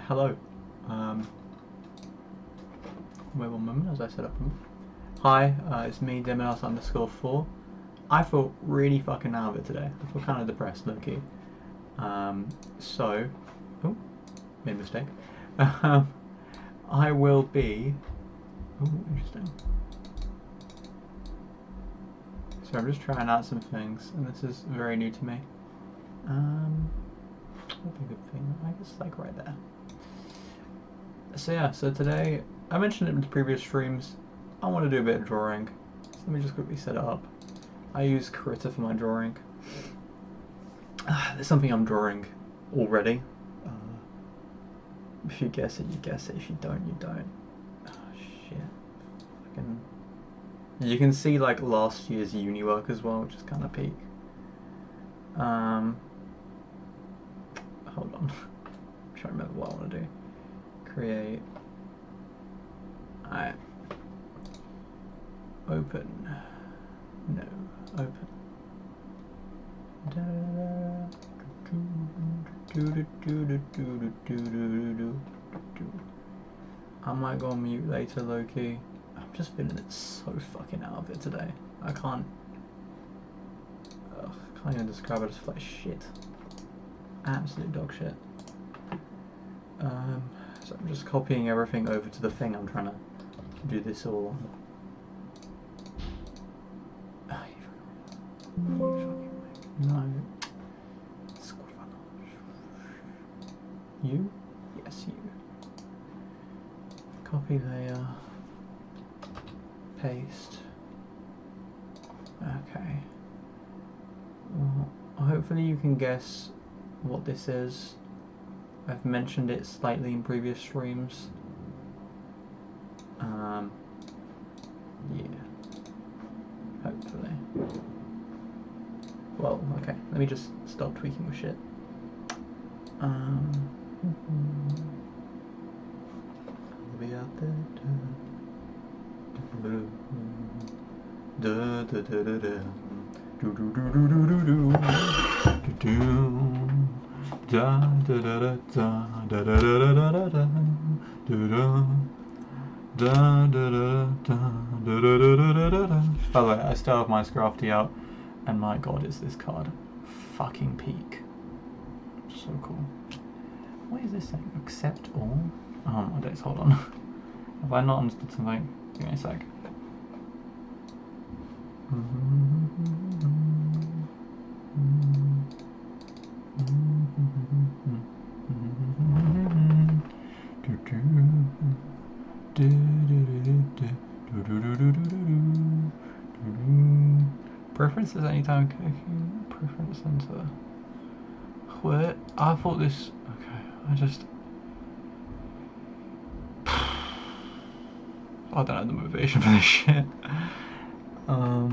hello. Wait one moment as I set up. Hi, it's me, Demonas_4. I feel really fucking out of it today. I feel kind of depressed, low-key. Oh, made a mistake. I will be... Oh, interesting. So I'm just trying out some things, and this is very new to me. What would be a good thing? I guess like right there. So yeah, so today, I mentioned it in the previous streams, I want to do a bit of drawing. So let me just quickly set it up. I use Krita for my drawing. There's something I'm drawing already. If you guess it, you guess it. If you don't, you don't. Oh, shit. You can see like last year's uni work as well, which is kind of peak. Hold on. I'm trying to remember what I want to do. Create. Alright. Open. No. Open. I might go on mute later, low-key. I'm just feeling it so fucking out of it today. I can't even describe it as like shit. Absolute dog shit. So I'm just copying everything over to the thing I'm trying to do this all on. No. You? Yes, you. Copy layer. Paste. Okay. Well, hopefully you can guess what this is. I've mentioned it slightly in previous streams. Yeah. Hopefully. Well, okay. Let me just stop tweaking with shit. I'll be out there. By the way, I still have my Scrafty out, and my god, is this card fucking peak. So cool. What is this thing? Accept all? Oh my days, hold on. Have I not understood something? Give me a sec. Preferences anytime clicking. Preference center. Where? I thought this. Okay, I don't have the motivation for this shit. Oh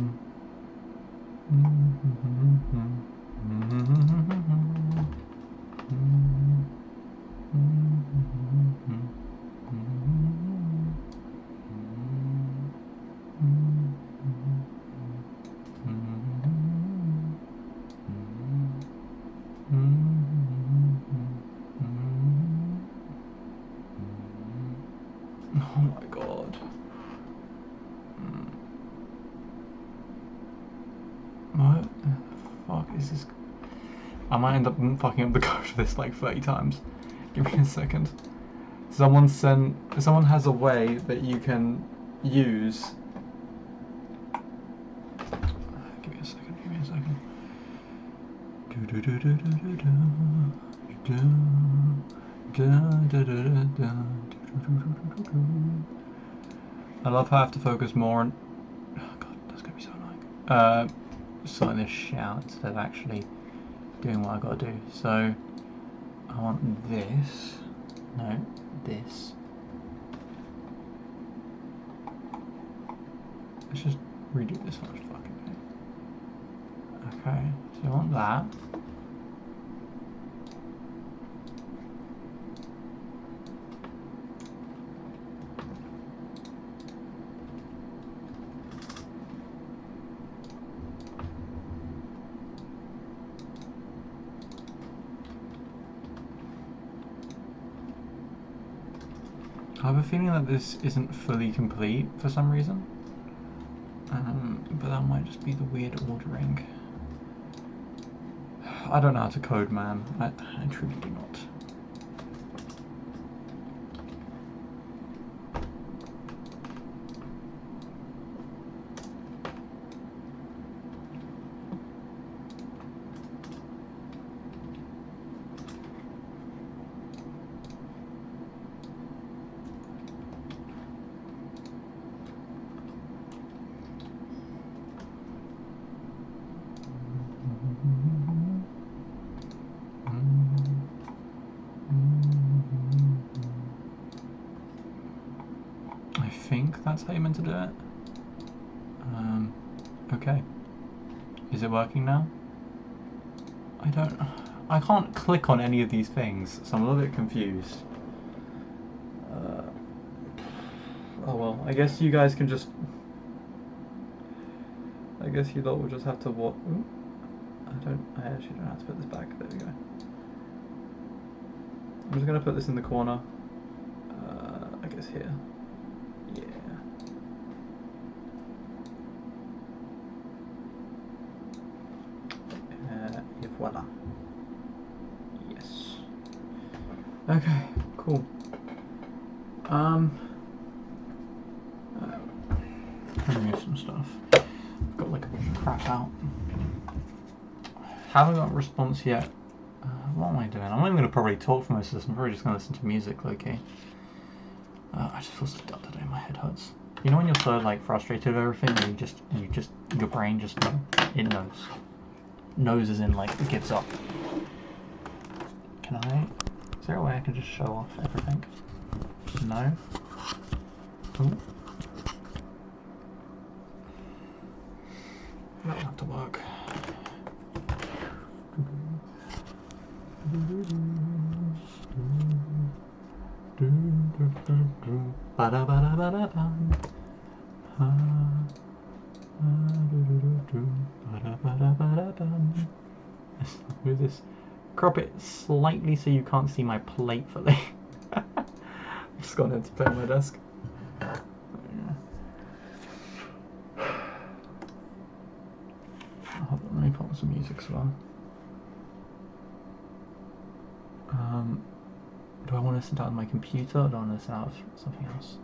my god. What the fuck is this? I might end up fucking up the code for this like 30 times. Give me a second. Someone has a way that you can use. Give me a second. I love how I have to focus more on. Oh god, that's gonna be so annoying. Sorting this shit out instead of actually doing what I gotta do. So I want this. No, this. Let's just redo this one fucking thing. Okay, so I want that. I have a feeling that this isn't fully complete for some reason. But that might just be the weird ordering. I don't know how to code, man. I truly do not. I think that's how you're meant to do it. Okay. Is it working now? I can't click on any of these things, so I'm a little bit confused. Oh well, I guess you guys can just... I guess you lot will just have to what? I actually don't have to put this back. There we go. I'm just gonna put this in the corner. I guess here. Yeah. Et voila. Yes. Okay. Cool. Remove some stuff. I've got like a bunch of crap out. Haven't got a response yet. What am I doing? I'm not even going to probably talk for most of this. I'm probably just going to listen to music, okay? I just feel so dumb today. My head hurts. You know when you're so like frustrated with everything, and your brain just it knows. Knows as in like it gives up. Can I? Is there a way I can just show off everything? No. Ooh. That'll have to work. Move this. Crop it slightly so you can't see my plate fully. I've just gone in to play on my desk. Hold on, let me put on some music as well. Do I want to listen to it on my computer or do I want to listen out of something else?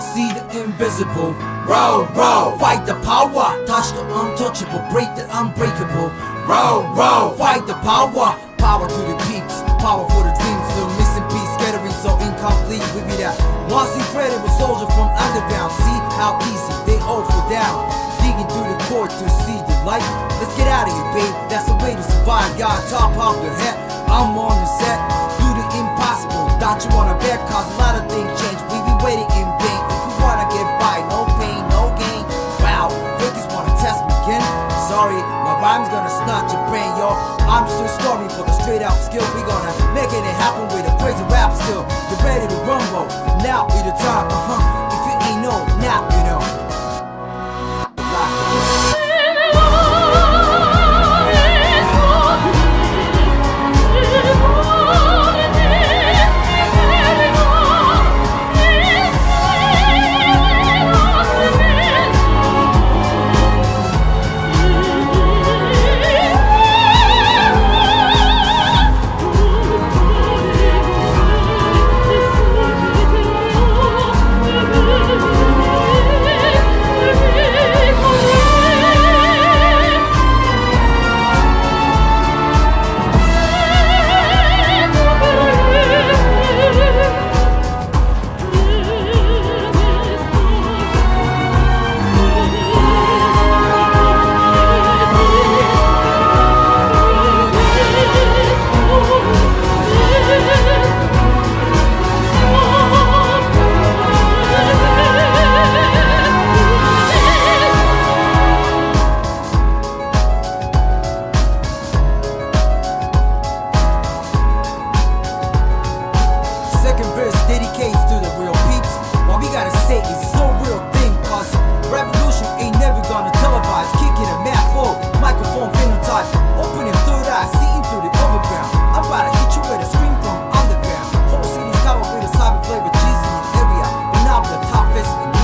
See the invisible, row, row, fight the power, touch the untouchable, break the unbreakable, row, row, fight the power, power to the peeps, power for the dreams, still missing piece, scattering so incomplete, we be that once incredible soldier from underground, see how easy they all fall down, digging through the core to see the light, let's get out of here babe, that's the way to survive, y'all top off your head, I'm on the set, do the impossible, don't you wanna bet, cause a lot of things change, we be waiting in vain, wanna get by, no pain, no gain. Wow, focus wanna test me again. Sorry, my rhyme's gonna snatch your brain, yo. I'm so stormy for the straight out skill. We gonna make it happen with a crazy rap skill. Get ready to rumble, now be the time, If you ain't know, now you know. it's so real thing, cause revolution ain't never gonna televise. Kicking a mad flow, microphone phenotype, opening third eye, seeing through the overground. I'm about to hit you with a scream from underground. Whole city's covered with a cyber flavor cheese in the area, but now I'm the top fest in the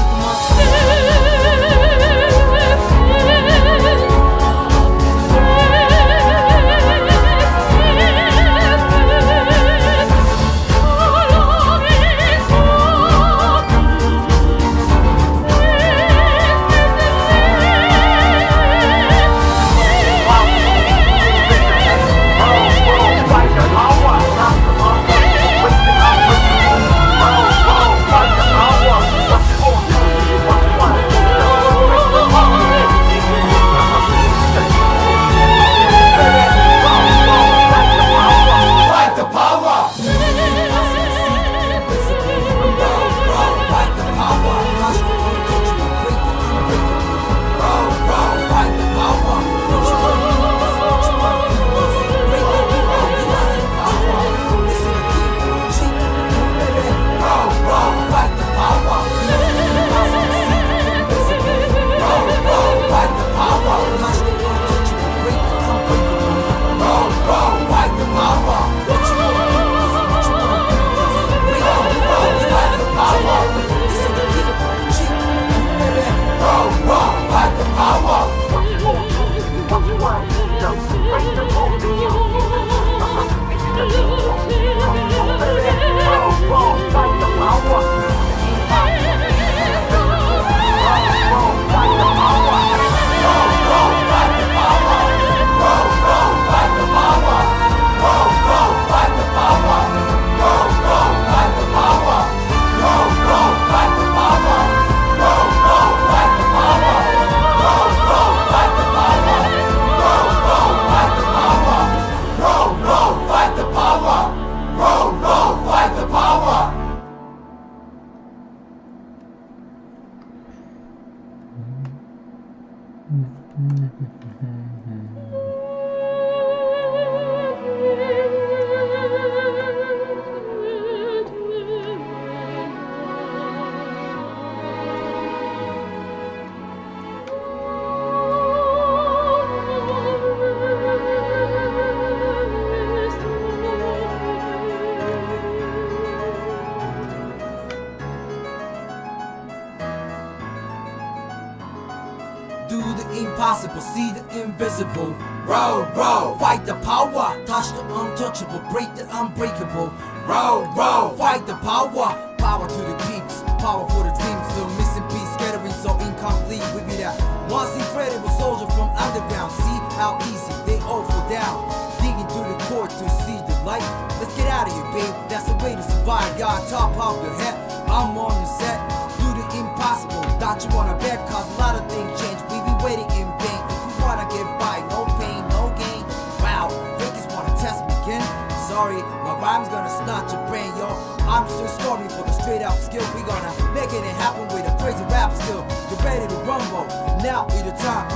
do the impossible, see the invisible. Row, row, fight the power, touch the untouchable, break the unbreakable. Row, row, fight the power, power to the peeps, power for the dreams. Still missing piece, scattering so incomplete. We be that once incredible soldier from underground. See how easy they all fall down, digging through the core to see the light. Let's get out of here, babe. That's the way to survive. Y'all top of your head, I'm on the set. Do the impossible, don't you wanna bet? Cause a lot of things change. We be waiting in vain. If you wanna get by, no pain, no gain. Wow, fakers wanna test me again. Sorry, my rhyme's gonna snatch your brain, yo. I'm still storming for the straight up skill. We gonna make it happen with a crazy rap skill. Get ready to rumble. Now is the time,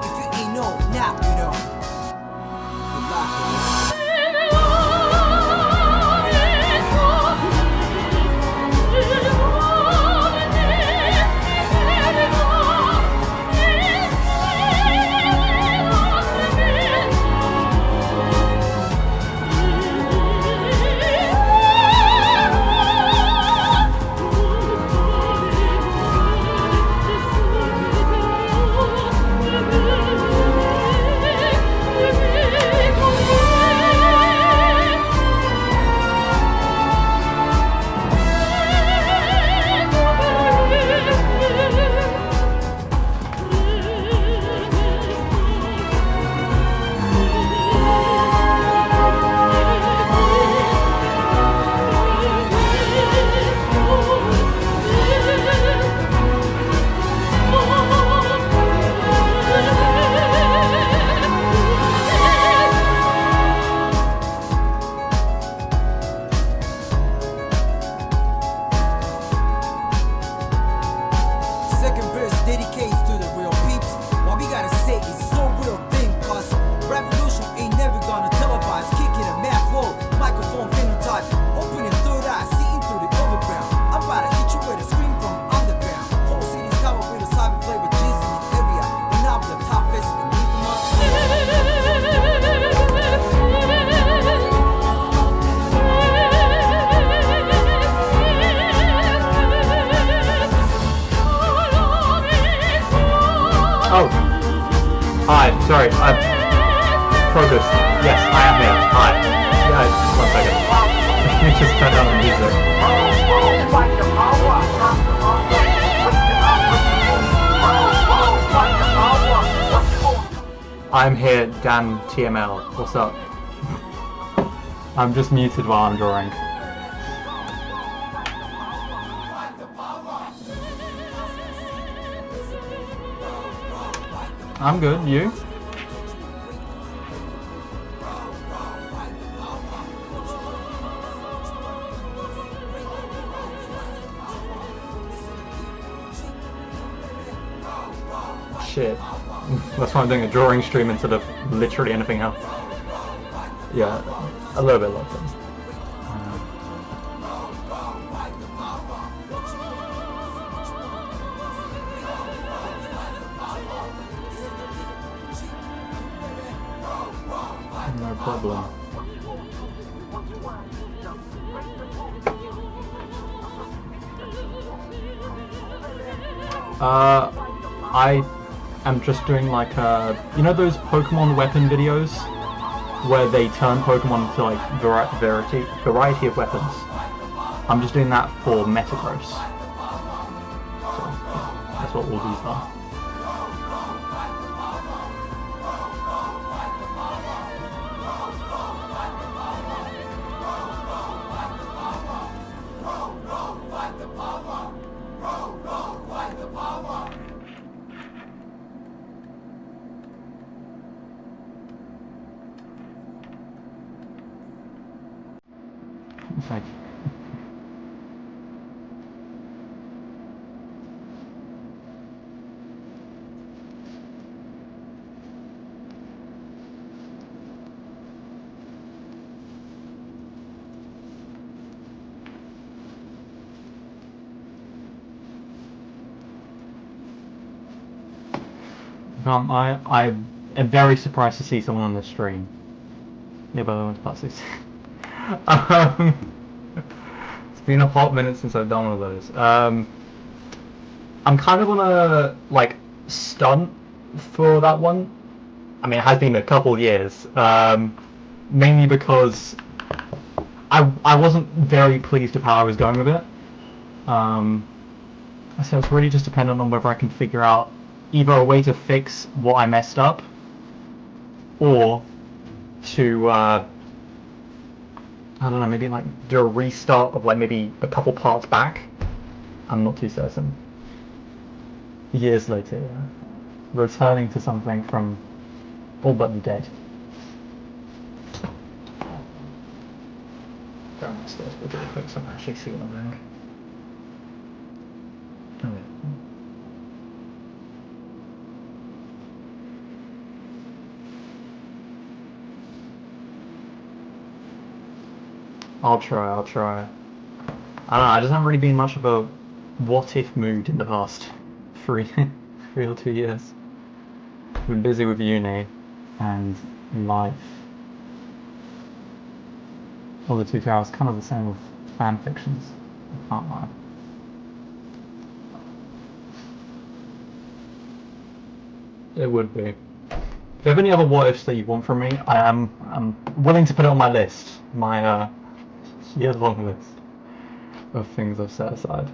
If you ain't know, now you know. Good luck, guys. Second verse dedicates to the real peeps. What we gotta say is so real thing, cause revolution ain't never gonna televise. Kicking a mad flow, microphone phenotype, opening third eye, seeing through the overground. I'm about to hit you with a scream from underground. Oh. Hi, sorry, Progress. Yes, I am here. Hi. Yeah, 1 second. You just turn down the music. I'm here, Dan TML. What's up? I'm just muted while I'm drawing. I'm good, you? Shit. That's why I'm doing a drawing stream instead of literally anything else. Yeah, a little bit locked in. No problem. I am just doing like you know those Pokemon weapon videos where they turn Pokemon to like variety of weapons. I'm just doing that for Metagross. So yeah, that's what all these are. Thank you. I am very surprised to see someone on the stream. Yeah, but I want to pass this. It's been a hot minute since I've done one of those. I'm kind of gonna like stunt for that one. I mean, it has been a couple years. Mainly because I wasn't very pleased with how I was going with it. So it's really just dependent on whether I can figure out either a way to fix what I messed up, or to I don't know, maybe like do a restart of like maybe a couple parts back. I'm not too certain. Years later, yeah. Returning to something from all but dead. Downstairs, we'll do a quick so I can actually see what I'm doing. Oh, yeah. I'll try. I don't know, I just haven't really been much of a what if mood in the past 3 or 2 years. I've been busy with uni and life. Although to be fair, I was kind of the same with fan fictions. I can't lie. It would be. If you have any other what ifs that you want from me, I'm willing to put it on my list. My year-long list of things I've set aside.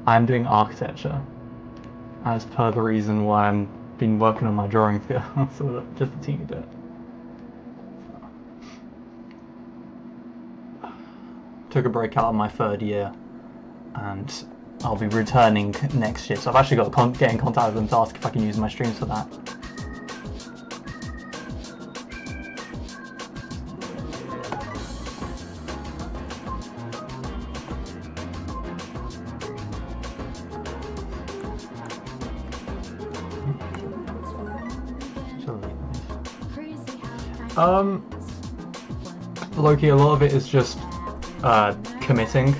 I'm doing architecture, as per the reason why I'm been working on my drawing skills, so just a teeny bit. Took a break out of my 3rd year, and I'll be returning next year, so I've actually got to get in contact with them to ask if I can use my streams for that. Loki, a lot of it is just committing.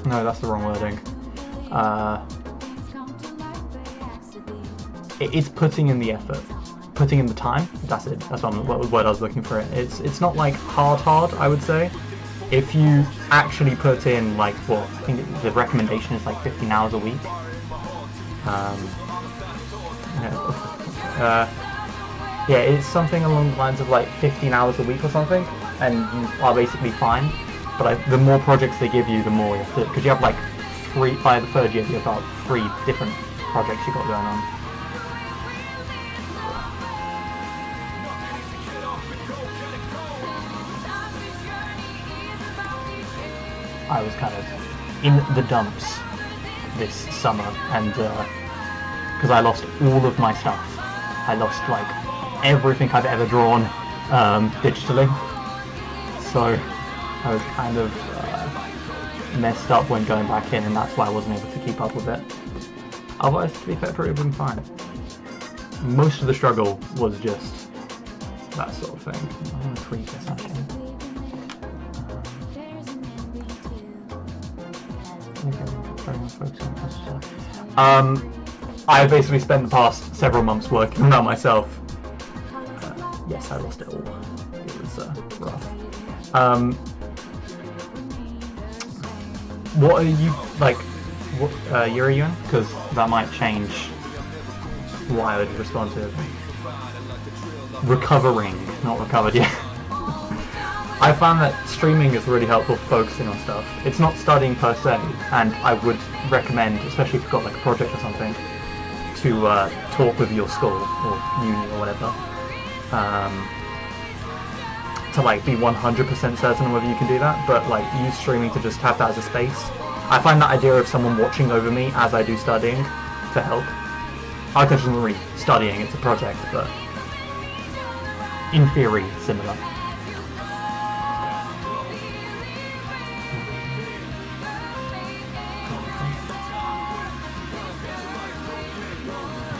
No, that's the wrong wording. It's putting in the effort, putting in the time. That's it. That's what word I was looking for. It's not like hard, I would say. if you actually put in like what I think the recommendation is like 15 hours a week. Yeah, it's something along the lines of like 15 hours a week or something, and you are basically fine. But the more projects they give you, the more you have to, because you have like by the third year, you have about 3 different projects you got going on. I was kind of in the dumps this summer, and because I lost all of my stuff. I lost like everything I've ever drawn digitally, so I was kind of messed up when going back in, and that's why I wasn't able to keep up with it. Otherwise, to be fair, pretty been fine. Most of the struggle was just that sort of thing. I want to freeze this actually. I basically spent the past several months working on that myself. Yes, I lost it all. It was rough. What are you like? What year are you in? Because that might change why I would respond to it. Recovering, not recovered yet. I found that streaming is really helpful for focusing on stuff. It's not studying per se, and I would recommend, especially if you've got like a project or something, to talk with your school or uni or whatever, to like be 100% certain whether you can do that, but like use streaming to just have that as a space. I find that idea of someone watching over me as I do studying to help. Architecture isn't really studying, it's a project, but in theory, similar.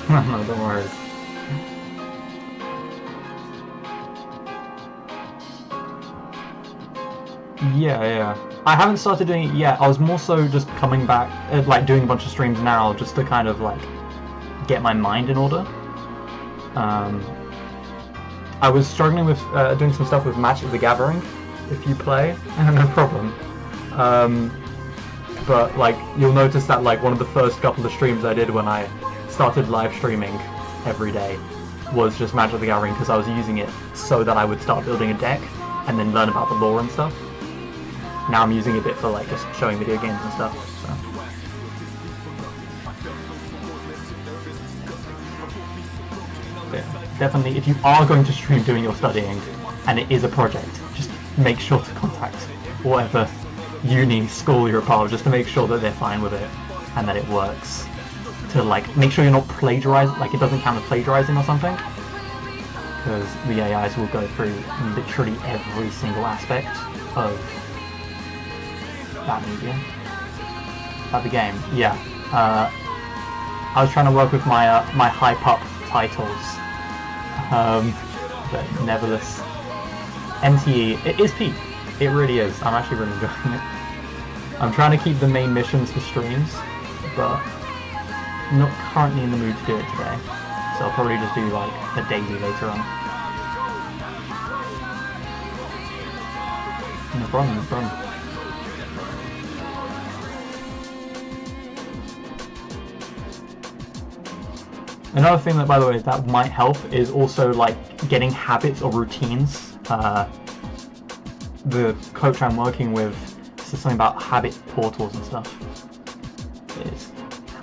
No, don't worry. Yeah. I haven't started doing it yet. I was more so just coming back, like doing a bunch of streams now, just to kind of like get my mind in order. I was struggling with doing some stuff with Magic the Gathering. If you play, no problem. But like you'll notice that like one of the first couple of streams I did when I started live streaming every day was just Magic the Gathering, because I was using it so that I would start building a deck and then learn about the lore and stuff. Now I'm using it a bit for like just showing video games and stuff. So. Yeah, definitely, if you are going to stream doing your studying and it is a project, just make sure to contact whatever uni, school you're a part of, just to make sure that they're fine with it and that it works. To like make sure you're not plagiarizing, like it doesn't count as plagiarizing or something, because the AIs will go through literally every single aspect of that medium, of the game. Yeah, I was trying to work with my my hype up titles, but nevertheless, MTE, it is peak. It really is. I'm actually really enjoying it. I'm trying to keep the main missions for streams, but not currently in the mood to do it today, so I'll probably just do like a daily later on. No problem. Another thing that, by the way, that might help is also like getting habits or routines. The coach I'm working with says something about habit portals and stuff.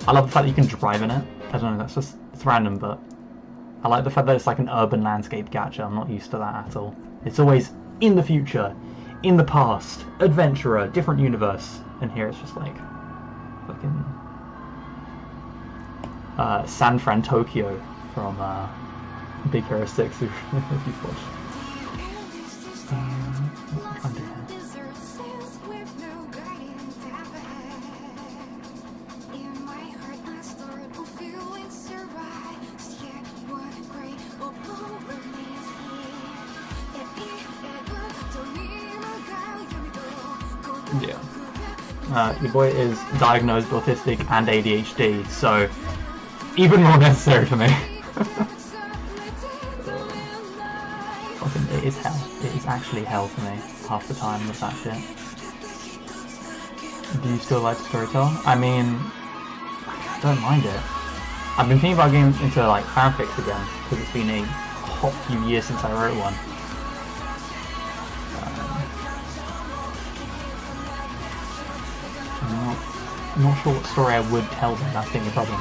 I love the fact that you can drive in it. I don't know, it's random, but I like the fact that it's like an urban landscape gacha. I'm not used to that at all. It's always in the future, in the past, adventurer, different universe, and here it's just like fucking San Fran, Tokyo from Big Hero 6 if you've watched. What am I trying to do here? Yeah. Your boy is diagnosed autistic and ADHD, so even more necessary for me. Fucking, it is hell. It is It's actually hell for me half the time with that shit. Do you still like Storytell? I mean, I don't mind it. I've been thinking about getting into like fanfics again because it's been a hot few years since I wrote one. I'm not sure what story I would tell them. That's the only problem.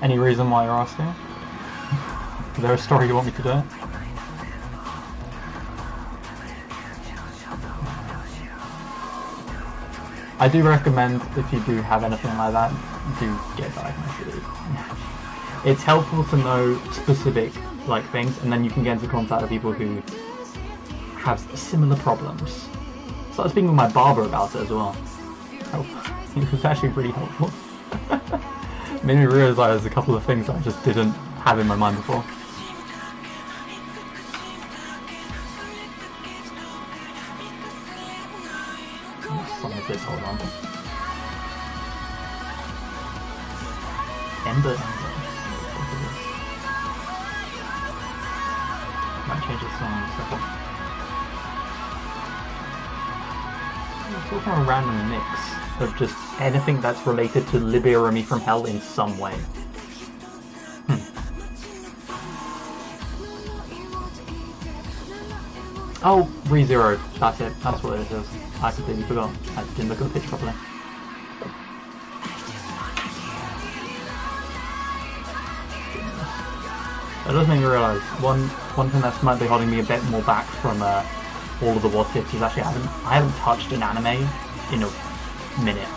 Any reason why you're asking? Is there a story you want me to do? I do recommend, if you do have anything like that, do get diagnosed. It's helpful to know specific things, and then you can get into contact with people who have similar problems. So I started speaking with my barber about it as well. It was actually pretty helpful. Made me realise a couple of things that I just didn't have in my mind before. Some of this, hold on. Ember. Might change the song in a second. It's all from a random mix of just anything that's related to Libera Me from Hell in some way. Oh, ReZero. That's it. That's what it is. I completely forgot. I didn't look at the picture properly. That does make me realise one thing that might be holding me a bit more back from all of the what ifs is actually I haven't touched an anime in a minute.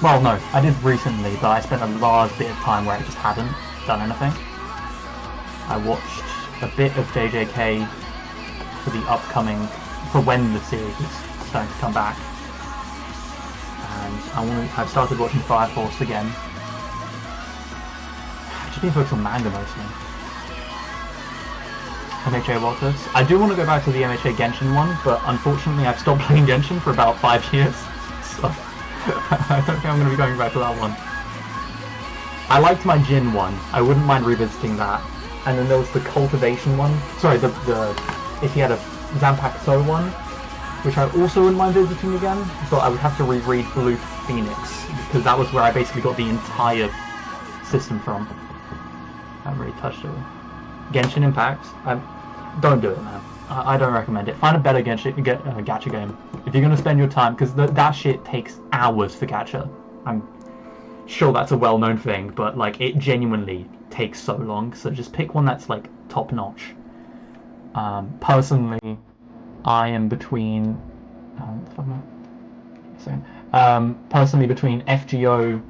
Well, no, I did recently, but I spent a large bit of time where I just hadn't done anything. I watched a bit of JJK for the upcoming, for when the series is starting to come back, and I've started watching Fire Force again. I've just been focused on manga mostly. MHA Waters. I do want to go back to the MHA Genshin one, but unfortunately I've stopped playing Genshin for about 5 years, so I don't think I'm going to be going back to that one. I liked my Jin one. I wouldn't mind revisiting that. And then there was the Cultivation one. Sorry, if he had a Zanpakuto one, which I also wouldn't mind visiting again, but I would have to reread Blue Phoenix, because that was where I basically got the entire system from. I haven't really touched it. Genshin Impact. Don't do it, man. I don't recommend it. Find a better gacha game. If you're going to spend your time, because that shit takes hours for gacha. I'm sure that's a well-known thing, but it genuinely takes so long, so just pick one that's top-notch. Personally, I am between personally between FGO,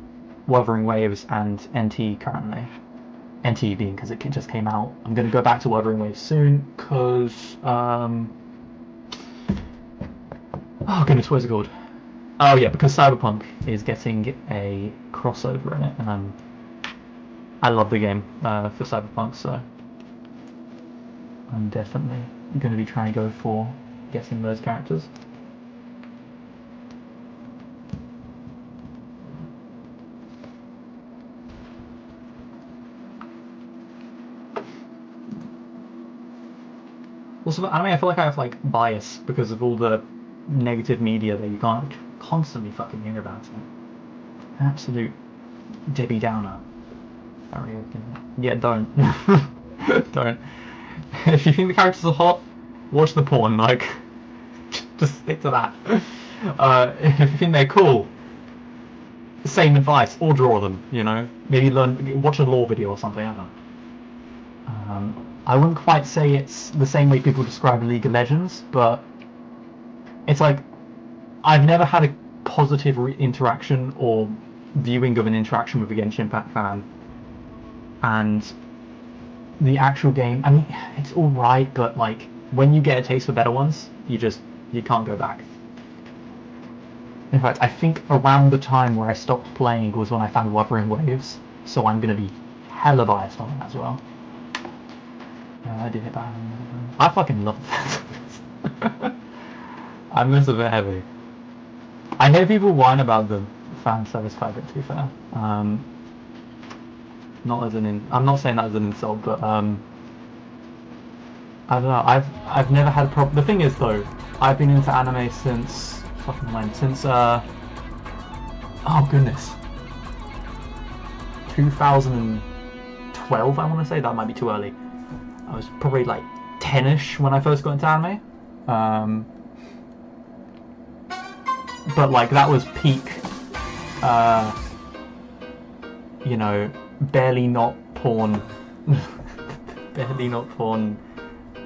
Wuthering Waves, and NT currently. NT being because it just came out. I'm going to go back to Wuthering Waves soon because oh goodness, what's it called? Oh yeah, because Cyberpunk is getting a crossover in it, and I love the game for Cyberpunk, so I'm definitely going to be trying to go for getting those characters. Also, anime, I feel like I have bias because of all the negative media that you can't constantly fucking hear about it. Absolute Debbie Downer. Yeah, don't. Don't. If you think the characters are hot, watch the porn, just stick to that. If you think they're cool, same advice, or draw them, maybe watch a lore video or something, I don't know. I wouldn't quite say it's the same way people describe League of Legends, but it's I've never had a positive interaction or viewing of an interaction with a Genshin Impact fan, and the actual game, I mean, it's alright, but when you get a taste for better ones, you can't go back. In fact, I think around the time where I stopped playing was when I found Wuthering Waves, so I'm going to be hella biased on it as well. I did hit that. I fucking love that. I'm just a bit heavy. I hear people whine about the fan service quite a bit, to be fair. Not as I'm not saying that as an insult, but I don't know. I've never had a problem. The thing is, though, I've been into anime since fucking when? Since oh goodness, 2012. I want to say that might be too early. I was probably like 10ish when I first got into anime. But like that was peak, you know, barely not porn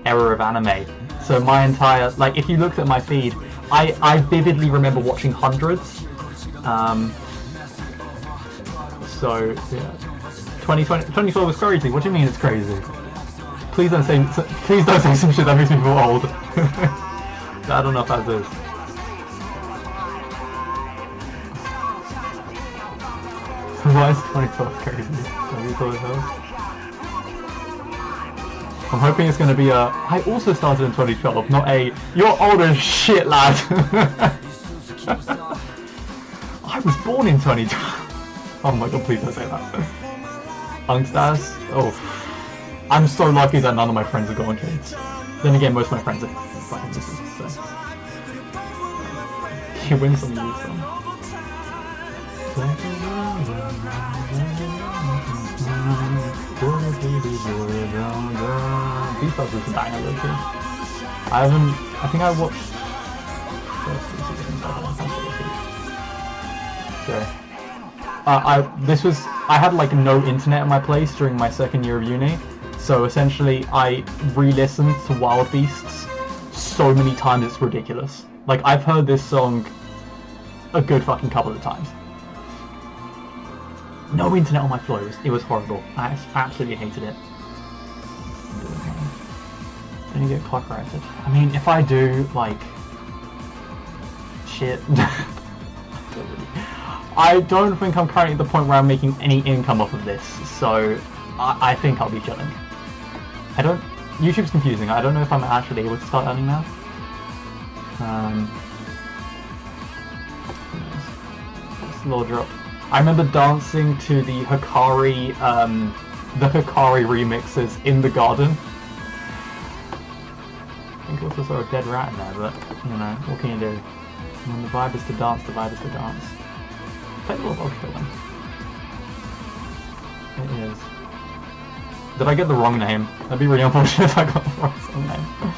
era of anime. So my entire, like, if you looked at my feed, I vividly remember watching hundreds. So yeah, 2012 was crazy. What do you mean it's crazy? Please don't say some shit that makes me feel old. I don't know if that is. Why is 2012 crazy? I'm hoping it's going to be a... I also started in 2012, not a... You're old as shit, lad! I was born in 2012. Oh my god, please don't say that. Youngsters? Oh. I'm so lucky that none of my friends have got kids. Then again, most of my friends are fucking sisters, so... You win some, you lose some. Beatles is a banger though too. I think I watched I had like no internet in my place during my second year of uni, so essentially I re-listened to Wild Beasts so many times it's ridiculous. Like I've heard this song a good fucking couple of times. No internet on my floor, it was horrible. I absolutely hated it. Then you get copyrighted. I mean, if I do, like... shit. I don't think I'm currently at the point where I'm making any income off of this, so I think I'll be chilling. YouTube's confusing, I don't know if I'm actually able to start earning now. Slow drop. I remember dancing to the Hikari remixes in the garden. I think I also saw a dead rat in there, but, you know, what can you do? When the vibe is to dance, the vibe is to dance. Play the little dog killing. It is. Did I get the wrong name? That'd be really unfortunate if I got the wrong name. Oh,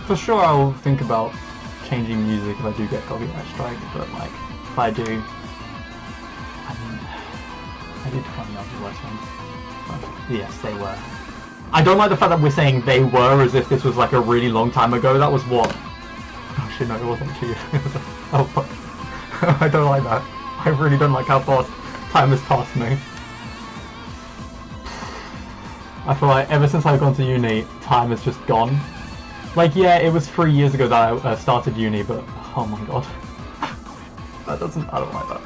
for sure I'll think about changing music if I do get copyright strike, but like, if I do, I mean, I did 20 of the worst ones. But yes, they were. I don't like the fact that we're saying they were as if this was like a really long time ago. That was what? Oh shit, no, it wasn't 2 years. Oh fuck. I don't like that. I really don't like how fast time has passed me. I feel like ever since I've gone to uni, time has just gone. Like, yeah, it was 3 years ago that I started uni, but oh my god. I don't like that.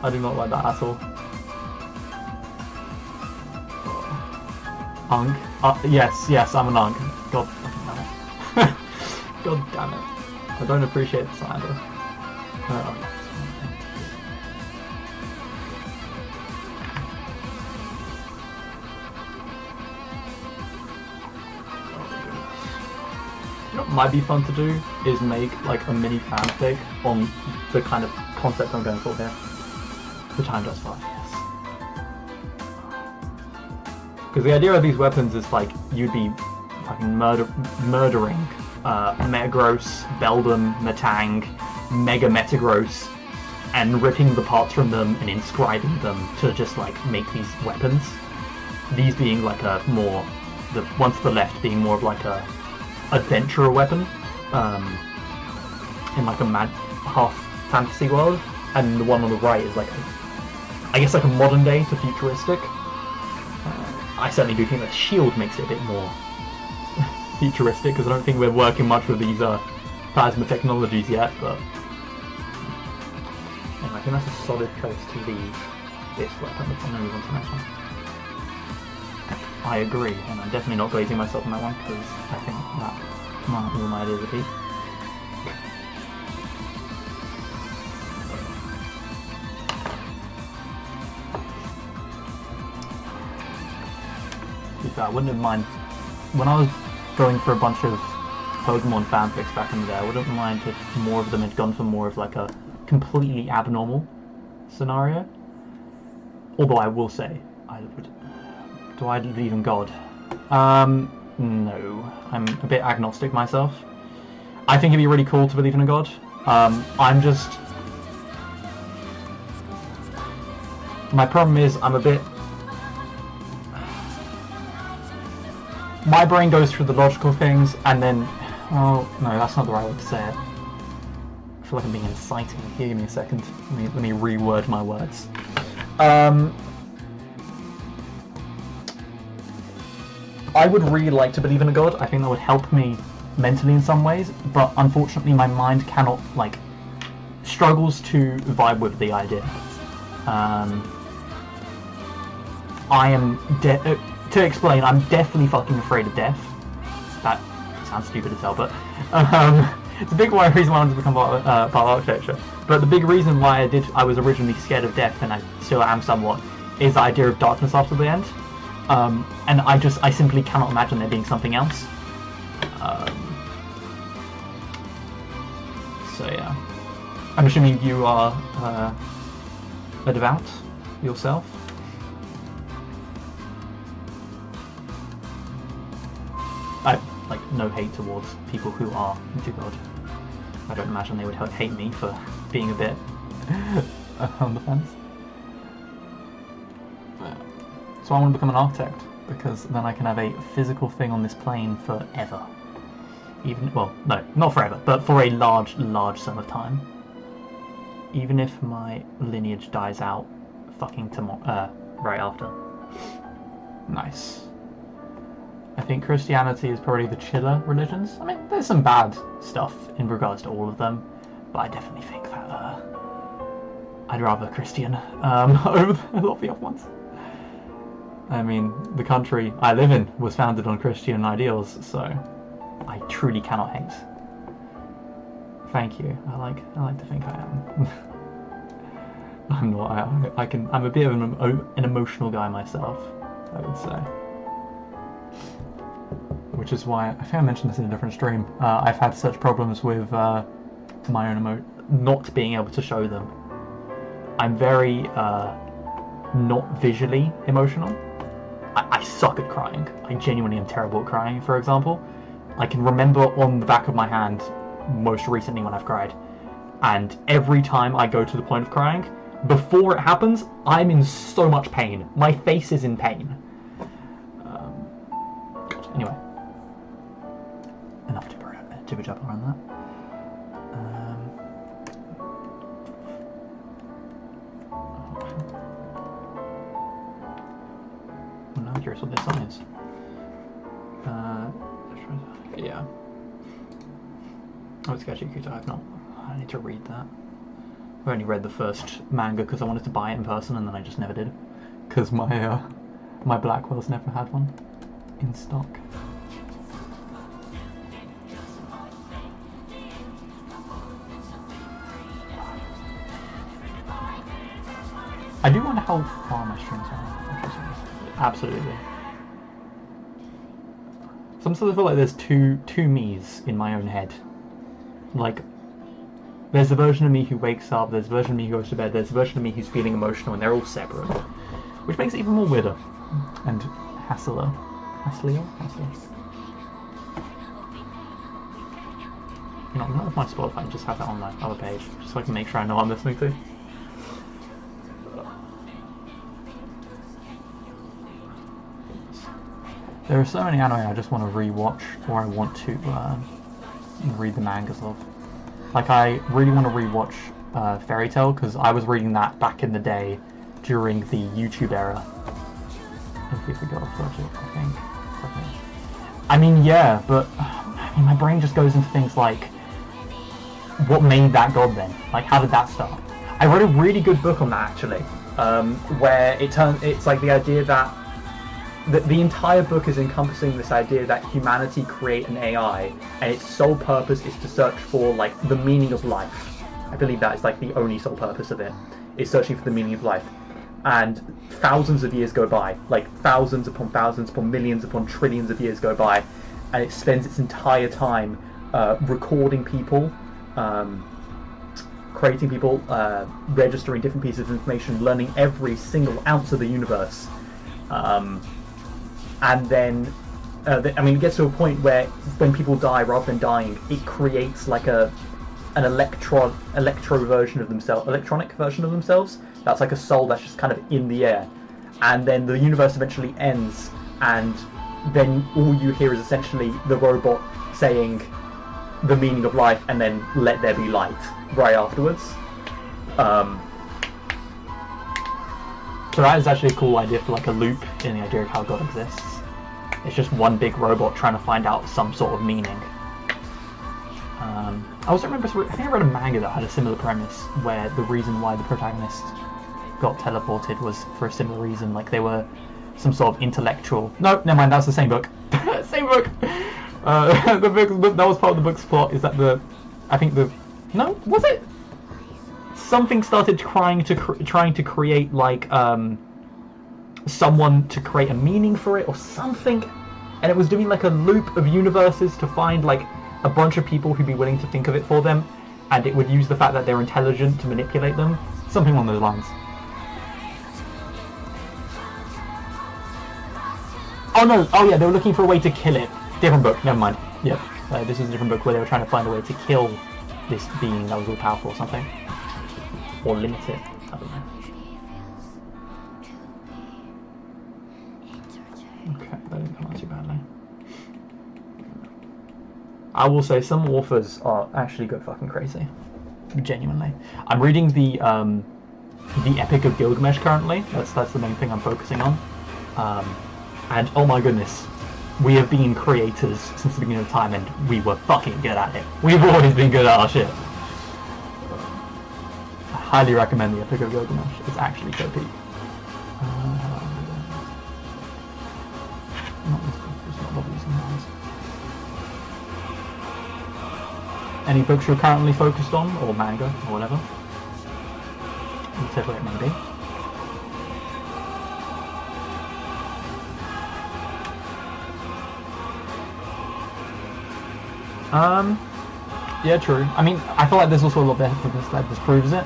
I do not like that at all. Unk? Yes, I'm an unk. God fucking damn it. God damn it. I don't appreciate the slander. What might be fun to do is make like a mini fanfic on the kind of concept I'm going for here. The time does fly, yes. Because the idea of these weapons is like you'd be fucking murdering Metagross, Beldum, Metang, Mega Metagross, and ripping the parts from them and inscribing them to just like make these weapons. These being like a more, the ones to the left being more of like a adventurer weapon in like a half fantasy world, and the one on the right is like I guess like a modern day to futuristic. I certainly do think that Shield makes it a bit more futuristic, because I don't think we're working much with these plasma technologies yet, but anyway, I think that's a solid choice to leave this weapon before I move on to the next one. I agree, and I'm definitely not glazing myself on that one, because I think that all my ideas are peak. I wouldn't have mind, when I was going for a bunch of Pokemon fanfics back in the day, I wouldn't mind if more of them had gone for more of like a completely abnormal scenario. Although I will say, do I believe in God? No. I'm a bit agnostic myself. I think it'd be really cool to believe in a God. My problem is I'm a bit... My brain goes through the logical things and then... Oh, no, that's not the right way to say it. I feel like I'm being inciting. Here, give me a second. Let me reword my words. I would really like to believe in a God. I think that would help me mentally in some ways, but unfortunately my mind cannot, struggles to vibe with the idea. I am to explain, I'm definitely fucking afraid of death. That sounds stupid as hell, but it's a big reason why I wanted to become part of architecture. But the big reason why I was originally scared of death, and I still am somewhat, is the idea of darkness after the end. And I simply cannot imagine there being something else. So yeah. I'm assuming you are a devout yourself? No hate towards people who are into God. I don't imagine they would hate me for being a bit on the fence. So I want to become an architect, because then I can have a physical thing on this plane forever. Well, no, not forever, but for a large sum of time. Even if my lineage dies out fucking tomorrow, right after. Nice. I think Christianity is probably the chiller religions. I mean, there's some bad stuff in regards to all of them, but I definitely think that I'd rather Christian over a lot of the other ones. I mean, the country I live in was founded on Christian ideals, so I truly cannot hate. Thank you. I like to think I am. I'm not. I'm a bit of an emotional guy myself, I would say. Which is why, I think I mentioned this in a different stream, I've had such problems with my own not being able to show them. I'm very not visually emotional. I suck at crying. I genuinely am terrible at crying, for example. I can remember on the back of my hand most recently when I've cried, and every time I go to the point of crying, before it happens, I'm in so much pain. My face is in pain. God, anyway. Enough jibber-jabber around that. I'm now curious what this song is. Yeah. Oh, it's Gachikuta. I need to read that. I've only read the first manga because I wanted to buy it in person, and then I just never did. Because my Blackwell's never had one in stock. I do wonder how far my strings are. Absolutely. Sometimes I feel like there's two me's in my own head. Like, there's the version of me who wakes up, there's the version of me who goes to bed, there's the version of me who's feeling emotional, and they're all separate. Which makes it even more weirder. And hassler. You know, I'm not with my Spotify and just have that on my other page, just so I can make sure I know what I'm listening to. There are so many anime I just want to rewatch, or I want to read the mangas of. Like, I really want to rewatch Fairy Tail, because I was reading that back in the day during the YouTube era. If we go off logic, I think. I mean, yeah, but my brain just goes into things like, what made that god then? Like, how did that start? I read a really good book on that, actually, where it's like the idea that the entire book is encompassing this idea that humanity create an AI, and its sole purpose is to search for like the meaning of life. I believe that is like the only sole purpose of it, is searching for the meaning of life. And thousands of years go by, like thousands upon millions upon trillions of years go by, and it spends its entire time recording people, creating people, registering different pieces of information, learning every single ounce of the universe. And then, it gets to a point where when people die, rather than dying, it creates like an electronic version of themselves. That's like a soul that's just kind of in the air. And then the universe eventually ends, and then all you hear is essentially the robot saying the meaning of life, and then let there be light right afterwards. So that is actually a cool idea for like a loop in the idea of how God exists. It's just one big robot trying to find out some sort of meaning. I also remember, I think I read a manga that had a similar premise, where the reason why the protagonist got teleported was for a similar reason, like they were some sort of intellectual... No, never mind, that's the same book. Same book! The book, that was part of the book's plot, is that no, was it? Something started trying to create like someone to create a meaning for it or something, and it was doing like a loop of universes to find like a bunch of people who'd be willing to think of it for them, and it would use the fact that they're intelligent to manipulate them, something along those lines. Oh no, oh yeah, they were looking for a way to kill it. Different book, never mind. Yep, this is a different book where they were trying to find a way to kill this being that was all powerful or something. Or limit it, I don't know. Okay, that didn't come out too badly. I will say some authors are actually go fucking crazy. Genuinely. I'm reading the Epic of Gilgamesh currently. That's the main thing I'm focusing on. And oh my goodness, we have been creators since the beginning of time, and we were fucking good at it. We've always been good at our shit. I highly recommend the Epic of Gilgamesh. It's actually so peak. Not this book, it's not bother using those. Any books you're currently focused on, or manga, or whatever? Whatever it may be. Yeah, true. I mean, I feel like there's also a lot of evidence that disproves it.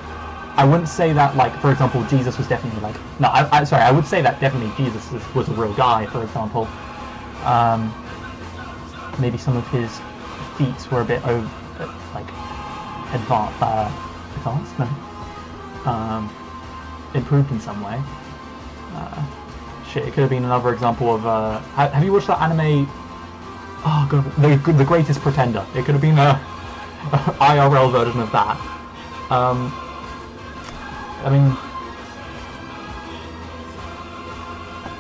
I wouldn't say that, like, for example, Jesus was definitely, like... No, I would say that definitely Jesus was a real guy, for example. Maybe some of his feats were a bit, advanced? No. Improved in some way. Shit, it could have been another example of, have you watched that anime... Oh god, the Greatest Pretender. It could have been a IRL version of that. I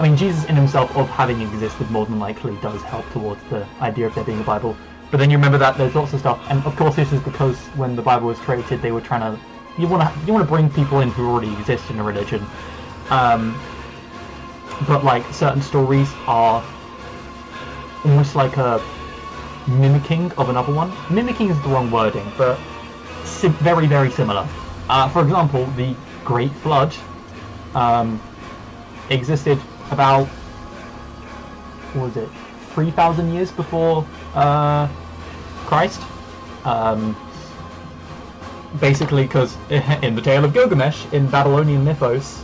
mean, Jesus in himself, of having existed, more than likely does help towards the idea of there being a Bible. But then you remember that there's lots of stuff, and of course this is because when the Bible was created, they were trying to... You want to bring people in who already exist in a religion. But like certain stories are almost like a mimicking of another one. Mimicking is the wrong wording, but very, very similar. For example, the Great Flood existed about, what was it, 3,000 years before Christ? Basically because in the Tale of Gilgamesh, in Babylonian mythos,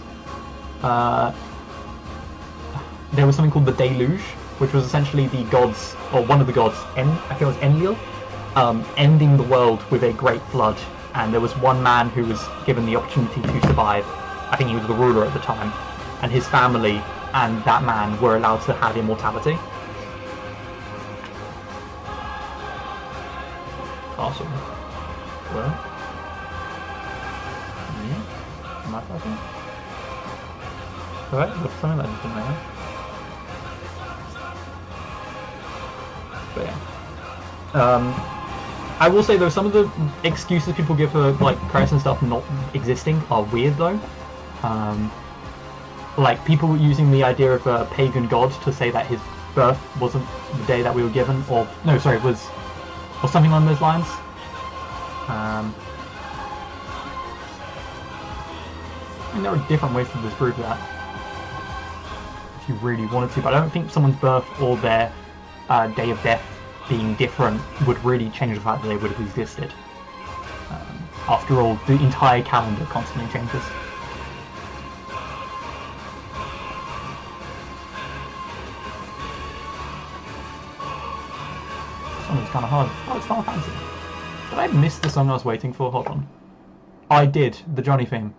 there was something called the Deluge, which was essentially the gods, or one of the gods, I think it was Enlil, ending the world with a great flood, and there was one man who was given the opportunity to survive. I think he was the ruler at the time, and his family and that man were allowed to have immortality. Awesome. Well, yeah, am I talking? Alright, look, something like this in my head. But yeah. I will say though, some of the excuses people give for like Christ and stuff not existing are weird though. like people using the idea of a pagan god to say that his birth wasn't the day that we were given, or no, sorry, was something along those lines. And there are different ways to disprove that if you really wanted to, but I don't think someone's birth or their day of death being different would really change the fact that they would have existed. After all, the entire calendar constantly changes. This song is kind of hard. Oh, it's Final Fantasy. Did I miss the song I was waiting for? Hold on. I did. The Johnny theme.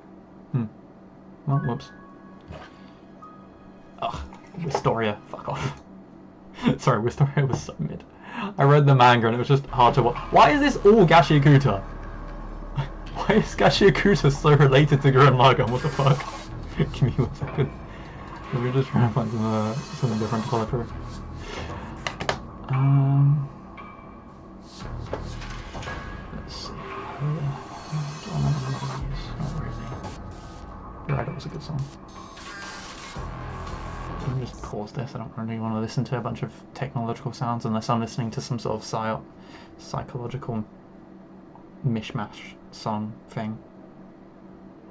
Well, whoops. Ugh. Wistoria. Fuck off. Sorry, Wistoria was so mid. I read the manga and it was just hard to watch. Why is this all Gashi-Okuta? Why is Gashi-Okuta so related to Gurren Lagann? What the fuck? Give me 1 second. Let me just try and find something different to follow through. Let's see. Not really. Right, that was a good song. Let me just pause this. I don't really want to listen to a bunch of technological sounds unless I'm listening to some sort of psychological mishmash song thing.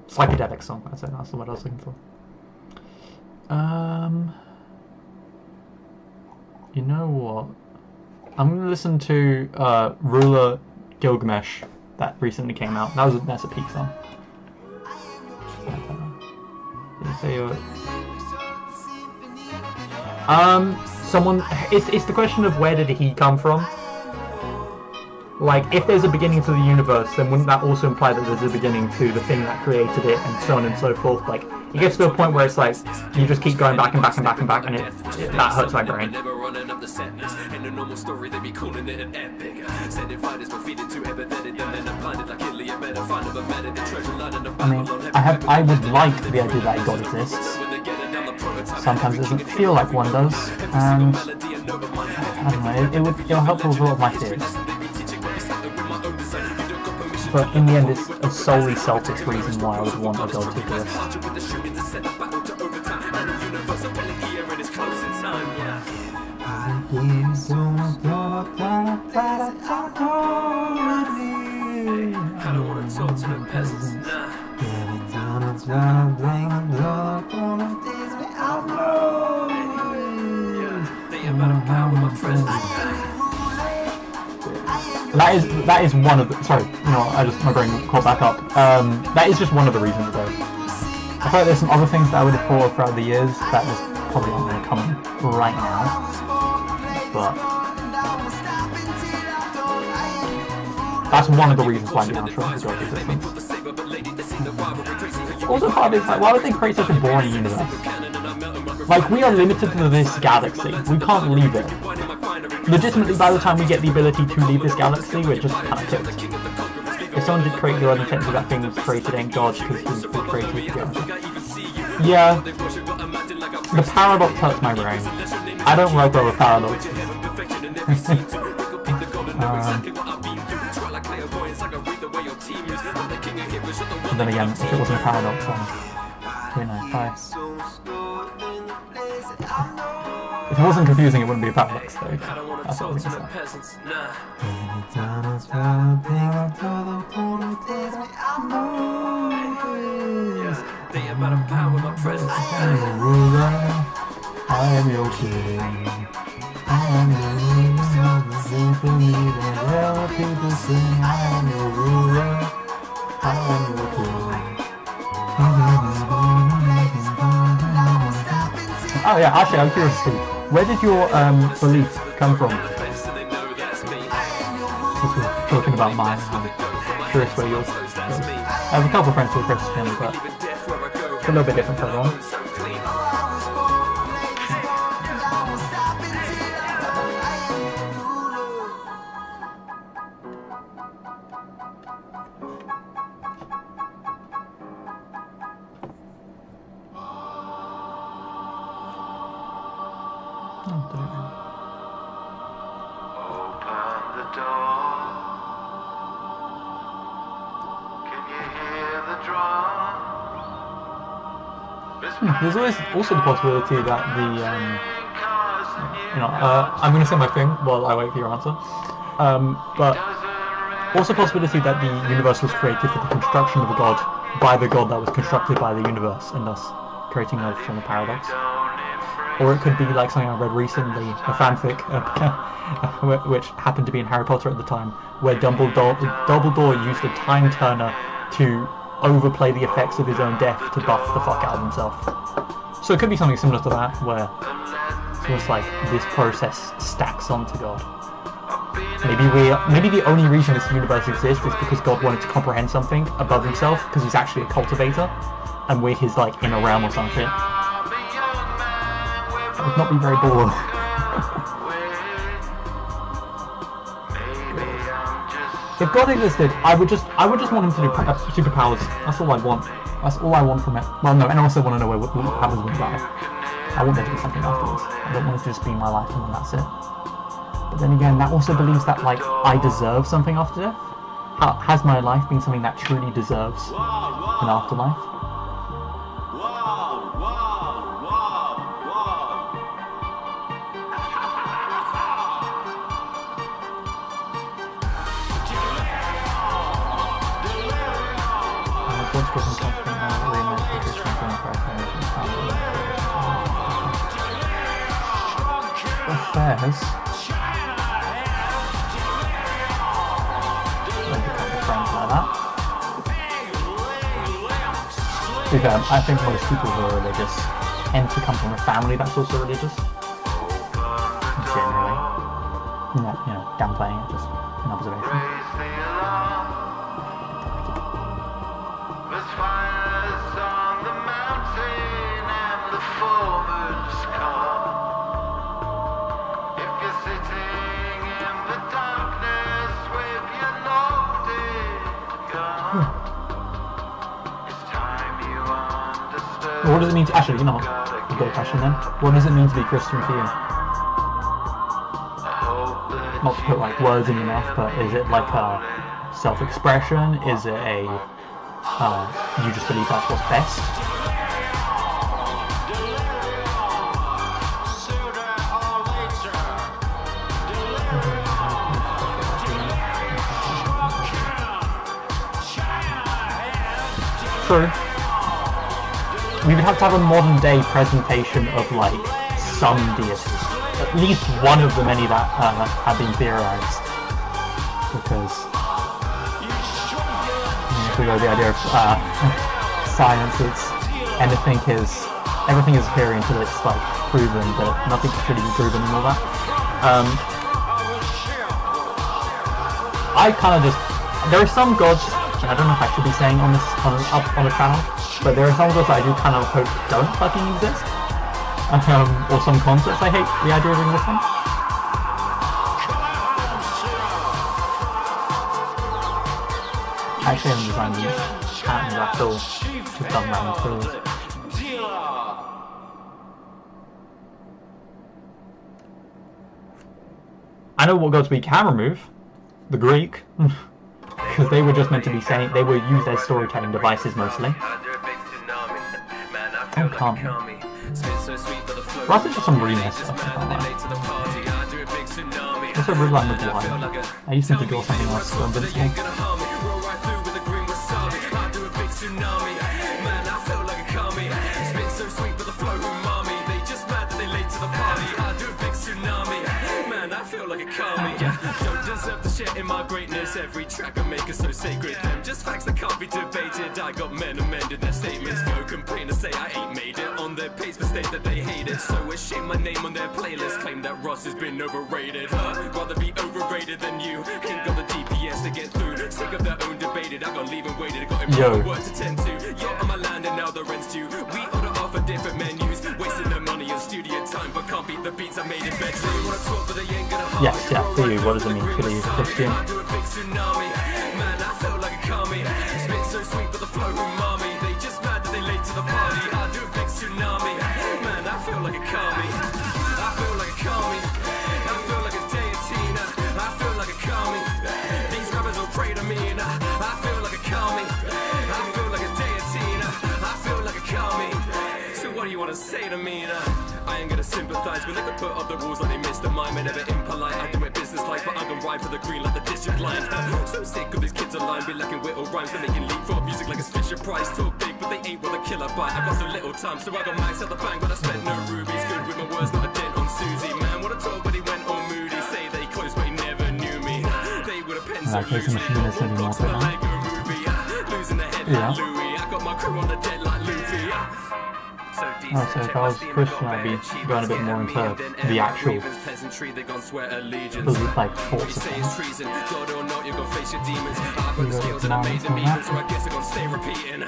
Psychedelic song, I'd say that's the word I was looking for. You know what? I'm going to listen to Ruler Gilgamesh that recently came out. That's a peak song. It's the question of where did he come from? Like, if there's a beginning to the universe, then wouldn't that also imply that there's a beginning to the thing that created it, and so on and so forth? Like, it gets to a point where it's like, you just keep going back and back and back and back, and that hurts my brain. I mean, I would like the idea that God exists. Sometimes it doesn't feel like one does, and I don't know, it'll help with a lot of my fears. But in the end, it's a solely selfish reason why I would want a God to exist. I don't wanna talk to the peasants, they about to power my presence. That is one of the, sorry, you know, my brain caught back up. That is just one of the reasons though. I feel like there's some other things that I would have thought of throughout the years that just probably aren't going to come right now. But that's one of the reasons why the outro is God's existence. Also part of it is like, why would they create such a boring universe? Like, we are limited to this galaxy. We can't leave it. Legitimately, by the time we get the ability to leave this galaxy, we're just kind of cooked. If someone did create the intention that thing was created ain't God because he created the galaxy. Yeah, the paradox hurts my brain. I don't like well with paradox. And then again, if it wasn't a paradox, then, you know, bye. If it wasn't confusing, it wouldn't be a paradox, though. That's what I was going to say. They about to power my presence. I am your ruler, I am your king. I am the ruler of the symphony that all people sing. I am your ruler, I am your king. Oh yeah, actually I'm curious too. Where did your belief come from? Talking about mine, I'm curious where yours goes. I have a couple of friends who are Christian, but it's a little bit different for everyone. There's always also the possibility that the I'm going to say my thing while I wait for your answer. But also possibility that the universe was created for the construction of a god by the god that was constructed by the universe, and thus creating a form of paradox. Or it could be like something I read recently, a fanfic, which happened to be in Harry Potter at the time, where Dumbledore used a time turner to overplay the effects of his own death to buff the fuck out of himself. So it could be something similar to that, where it's almost like this process stacks onto God. Maybe the only reason this universe exists is because God wanted to comprehend something above himself, because he's actually a cultivator, and we're his like inner realm or some shit. That would not be very boring. If God existed, I would just want him to do superpowers. That's all I want. That's all I want from it. Well, no, and I also want to know what happens when I die. I want there to be something afterwards. I don't want it to just be my life and then that's it. But then again, that also believes that like I deserve something after death. Has my life been something that truly deserves an afterlife? Affairs. Friends like that. To be fair, I think most people who are religious tend to come from a family that's also religious. Generally. Not, downplaying it, just an observation. What does it mean to... Actually, you know what? I've got a question then. What does it mean to be Christian for you? Not to put like words in your mouth, but is it like a self-expression? Is it a... you just believe that's what's best? True. We would have to have a modern day presentation of like some deity, at least one of the many that have been theorized, because if we go the idea of science, everything is theory until it's like proven, but nothing can really be proven and all that. I kind of just, there are some gods, and I don't know if I should be saying on this on a channel, but there are some gods that I do kind of hope don't fucking exist. Or some concepts I hate the idea of existing. I actually haven't designed these patterns at all. Just done random tools. I know what gods we can remove. The Greek. Because they were just meant to be saying, they were used as storytelling devices mostly. Oh, calm. Rather just some remix stuff. Also, really like the blind. I used to draw something else for Invincible. In my greatness, every track I make is so sacred. Them just facts that can't be debated. I got men amending their statements. Go complain and say I ain't made it. On their page but state that they hate it. So shame my name on their playlist. Claim that Ross has been overrated. Rather be overrated than you. Ain't got the GPS to get through. Sick of their own debated. I got leave and waited. Got important work to tend to. You're on my land and now the rent's due. We order off for different menus. Wasting their money on studio time, but can't beat the beats I made in bed. So you wanna talk, but they ain't gonna harm. Yes, yeah, for you, what does it mean for you, Christian? Man, I feel like a commie. Spit so sweet, but the flow umami. They just mad that they late to the party. I do a big tsunami. Man, I feel like a commie. I feel like a commie. I feel like a deity. I feel like a commie. These rappers will pray to me. I feel like a commie. I feel like a deity. I feel like a commie. So sympathise when they could put up the rules like they missed the mime and never impolite. I do it business like, but I can ride for the green like the district line. So sick of these kids online, be lacking wit or rhymes. They're making leapfrog music like it's Fisher Price. Talk big, but they ain't what a killer bite. I got so little time, so I got max at the bank, but I spent no rubies. Good with my words, not a dent on Susie. Man, what a talk, but he went all moody. Say they close, but he never knew me. They would have penned so loosely. Blocks on the Lego movie. Losing the head like Louis. I got my crew on the dead like Luffy. So if I was Christian, I'd be going a bit more into the actual like force of things.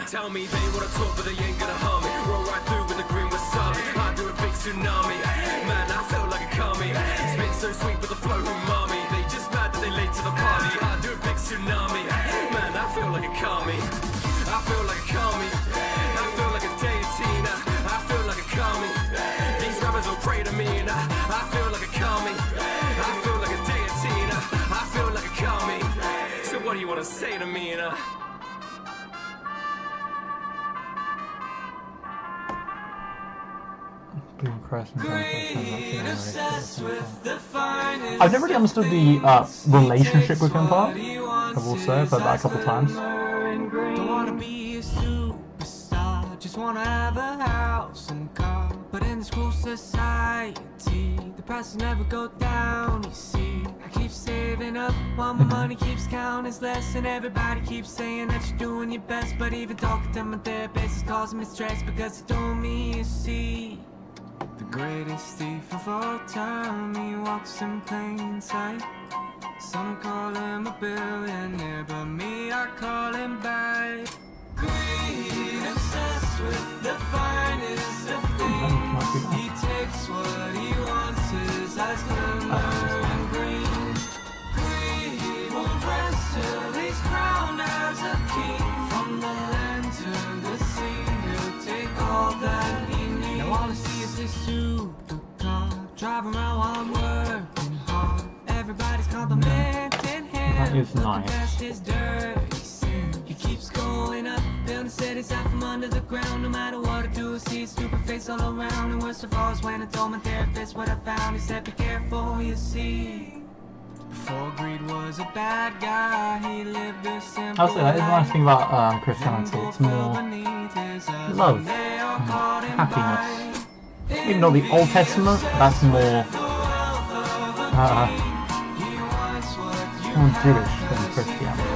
Tell me they wanna talk, but they ain't gonna harm me. Roll right through with the green wasabi. I do a big tsunami. Man, I felt like a kami. Spit so sweet with the flow umami. They just mad that they late to the party. I do a big tsunami. Man, I feel like a kami. I feel like a kami. I feel like a deity. I feel like a kami. These rappers will pray to me. I feel like a kami. I feel like a deity. I feel like a kami. So what do you wanna say to me? I've never really understood the relationship with him part. I will say, I've heard that a couple of times. Don't wanna be a superstar, just wanna have a house and car. But in this cruel society, the prices never go down, you see. I keep saving up while my money keeps counting less. And everybody keeps saying that you're doing your best. But even talking to my therapist is causing me stress, because it don't mean you see. The greatest thief of all time, he walks in plain sight. Some call him a billionaire, but me, I call him bad. Greed, obsessed with the finest of things. He takes what he wants, his eyes glimmer and green. Greed won't rest till he's crowned as a king. From the land to the sea, he'll take all that he needs. Now all I see is this supercar, driving around while I'm working hard. Everybody's complimenting him. That is nice. His dirty sin. He keeps going up, building cities out from under the ground. No matter what I do, I see his stupid face all around. And worst of all is when I told my therapist what I found. He said, be careful, you see. Before greed was a bad guy, he lived a simple I'll say that is the nice thing about Christianity. It's more love and happiness. Even though the Old Testament, that's more Jewish than Christianity.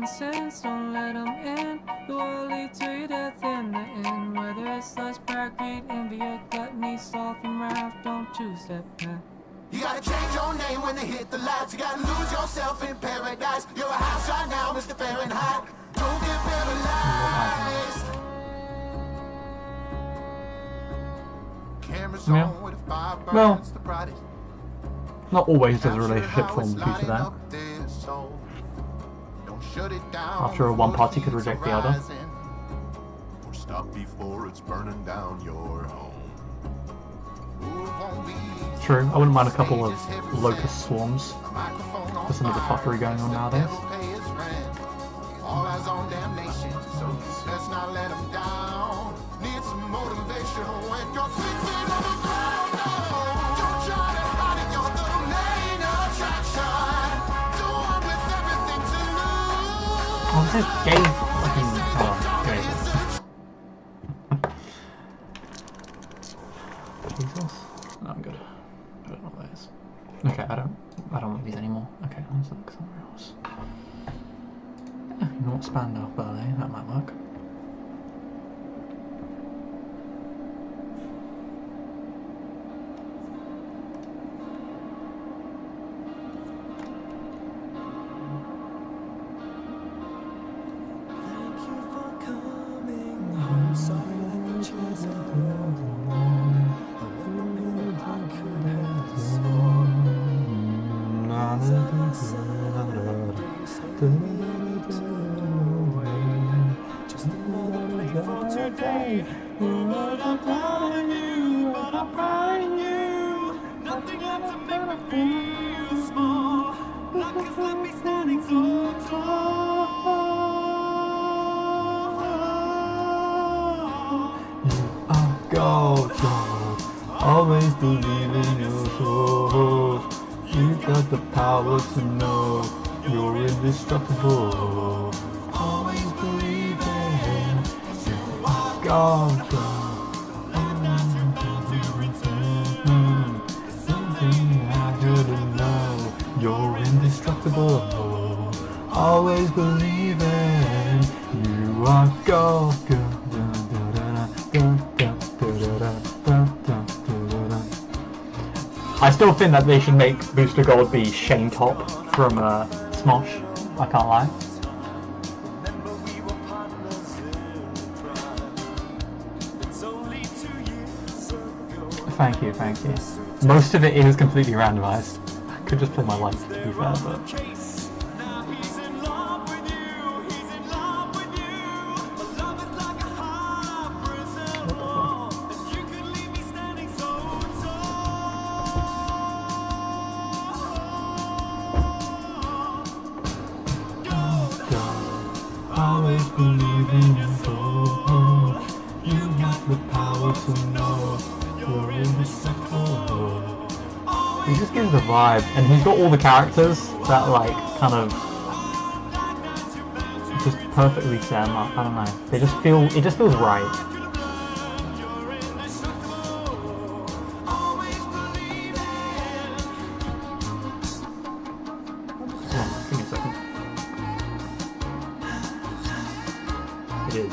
Cents, don't let them in. The will lead to your death in the end. Whether it's lust, pride, greed, envy, or gluttony, sloth and wrath, don't choose that path. You gotta change your name when they hit the lights. You gotta lose yourself in paradise. You're a house right now, Mr. Fahrenheit. Don't get paralyzed. Cameras on with a fire burns the brightest. Not always does a relationship form due to that. After one party could reject the other. Or stop before it's burning down your home. True, I wouldn't mind a couple of locust swarms. There's some of the fuckery going on nowadays. All eyes on damnation, so let's not let them down. Need some motivation when you're 6 feet on the ground. Don't try to hide in your little lane of attraction. Do one with everything to lose. Oh, this is gay fucking... Jesus? No, I'm good. I don't know what that is. Okay, I don't want these anymore. Okay, let's look somewhere else. Yeah, you know what, Spandau Ballet, that might work. Nothing left to make me feel believe in your soul. You've got the power to know you're indestructible. Always believe in God. Something I couldn't know. You're indestructible. Always believe in you are God. I still think that they should make Booster Gold be Shane Top from Smosh. I can't lie. Thank you, thank you. Most of it is completely randomized. I could just play my life, to be fair, but... Always believe in your soul. You have the power to know you're indestructible. He just gives the vibe, and he's got all the characters that like kind of just perfectly set him up. I don't know. They just feel. It just feels right. Oh, give me a second. It is.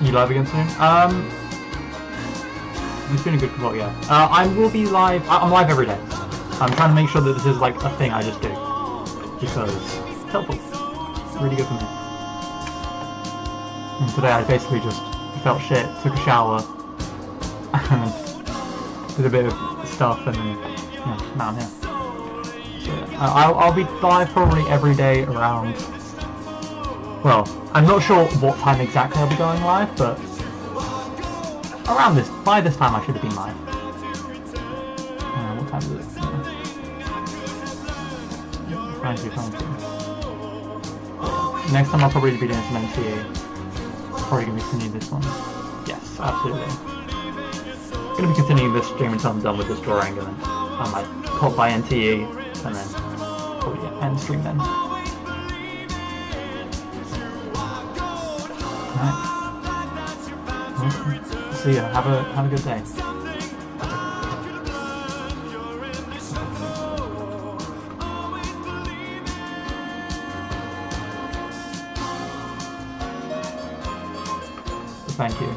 You live again soon? It's been a good couple, yeah. I will be live. I'm live every day. I'm trying to make sure that this is like a thing I just do because it's helpful. It's really good for me. And today I basically just felt shit, took a shower, and did a bit of stuff, and then yeah, now I'm here. So, I'll be live probably every day around. Well, I'm not sure what time exactly I'll be going live, but around by this time I should have been live. What time is it? Thank you. Next time I'll probably be doing some NTA. Probably going to be continuing this one. Yes, absolutely. I'm going to be continuing this stream until I'm done with this drawing, and then I might pop by NTE, and then probably end stream then. Alright. See ya. Have a good day. Thank you.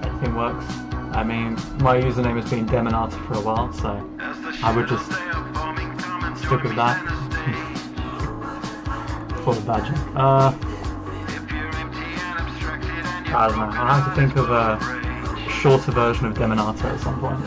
Everything works. I mean, my username has been Demonata for a while, so I would just stick with that. For the badger. I don't know. I'll have to think of a shorter version of Demonata at some point.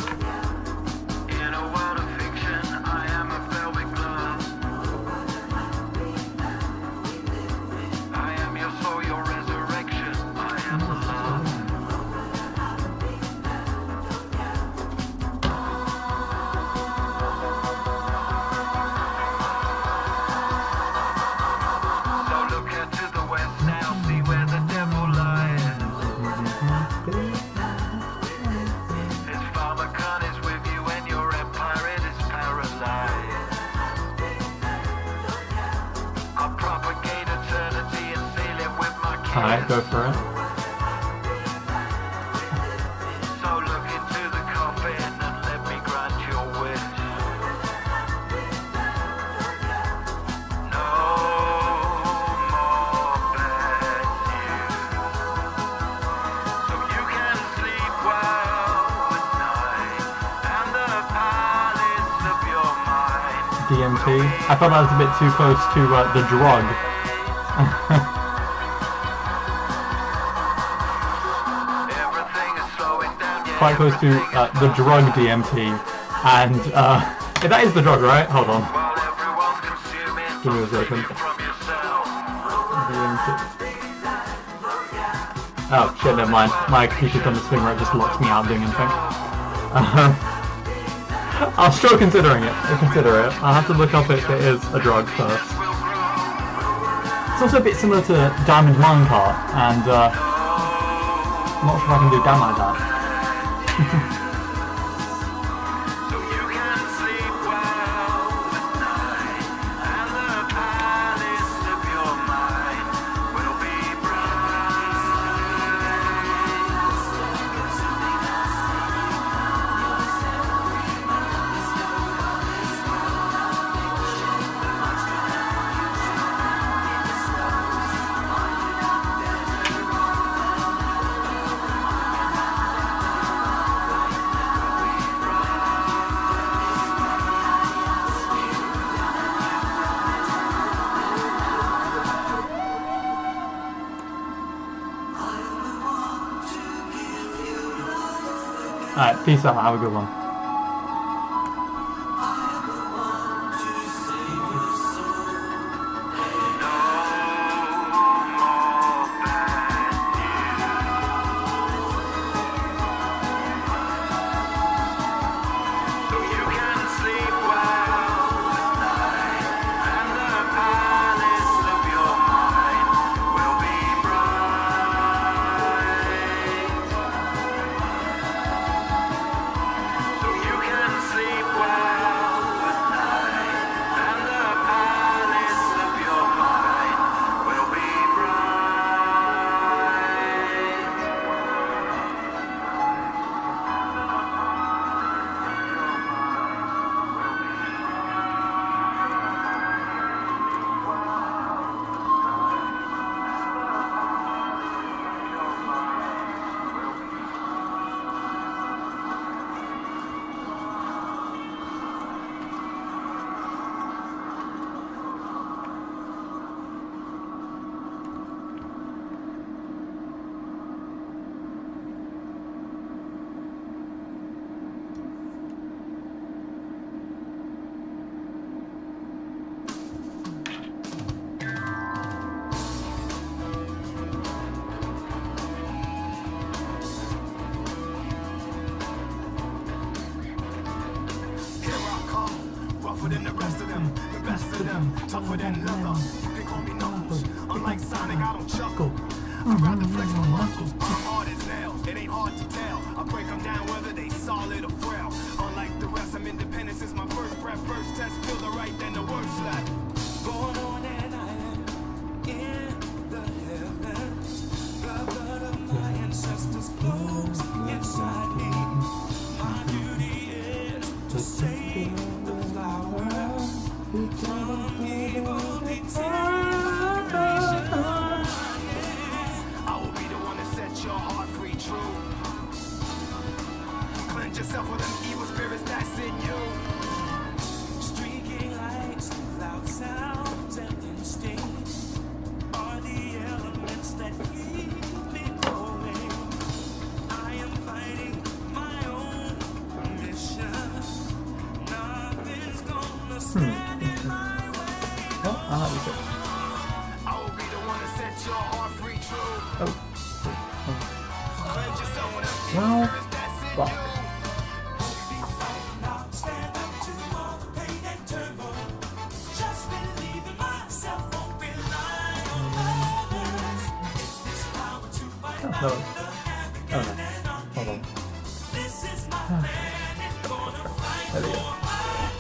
Alright, go for it. So look into the coffin and let me grant your wish. No more bad news. So you can sleep well at night and the palace of your mind. DMT. I thought that was a bit too close to the drug. Everything is slowing down. Yeah, Quite close to the drug DMT. And that is the drug, right? Hold on. while everyone's consuming, Give me a second. from yourself. DMT. Oh shit, never mind. My computer's done this thing where it just locks me out doing anything. I'll still consider it. I'll have to look up if it is a drug first. It's also a bit similar to Diamond Minecart, and I'm not sure if I can do damn like that. So you can sleep well at night, and the palace of your mind will be bright. Alright, peace out, have a good one. So you can sleep well at night, and the palace of your mind will be bright. So you can sleep well at night, and the palace of your mind will be bright. Here I come, rougher than the rest of them, the best of them, tougher than leather. You can call me Knuckles. Unlike Sonic, I don't chuckle. I'd rather flex my muscles. I'm hard as nails. It ain't hard to tell. I break them down whether they solid or frail. Unlike the rest, I'm independent since my first breath. First test, feel the right, then the worst left. Born on an island in the heavens. The blood of my ancestors flows inside me. My duty is to save the flower from evil determination. I will be the one to set your heart free, true. Cleanse yourself with them evil spirits that's in you. Streaking lights, loud sounds, and instincts are the elements that keep me going. I am fighting my own mission. Nothing's gonna stand in my way. Oh, I like this. I will be the one to set your heart free, true. Oh. Cleanse yourself with them evil Well, spirits that's in fuck. you. Now stand up to all the pain and turmoil. Just believe in myself, won't rely on others. This power to fight Oh, no. Oh, no. Hold on. This is my plan, it's gonna fight There we go. for my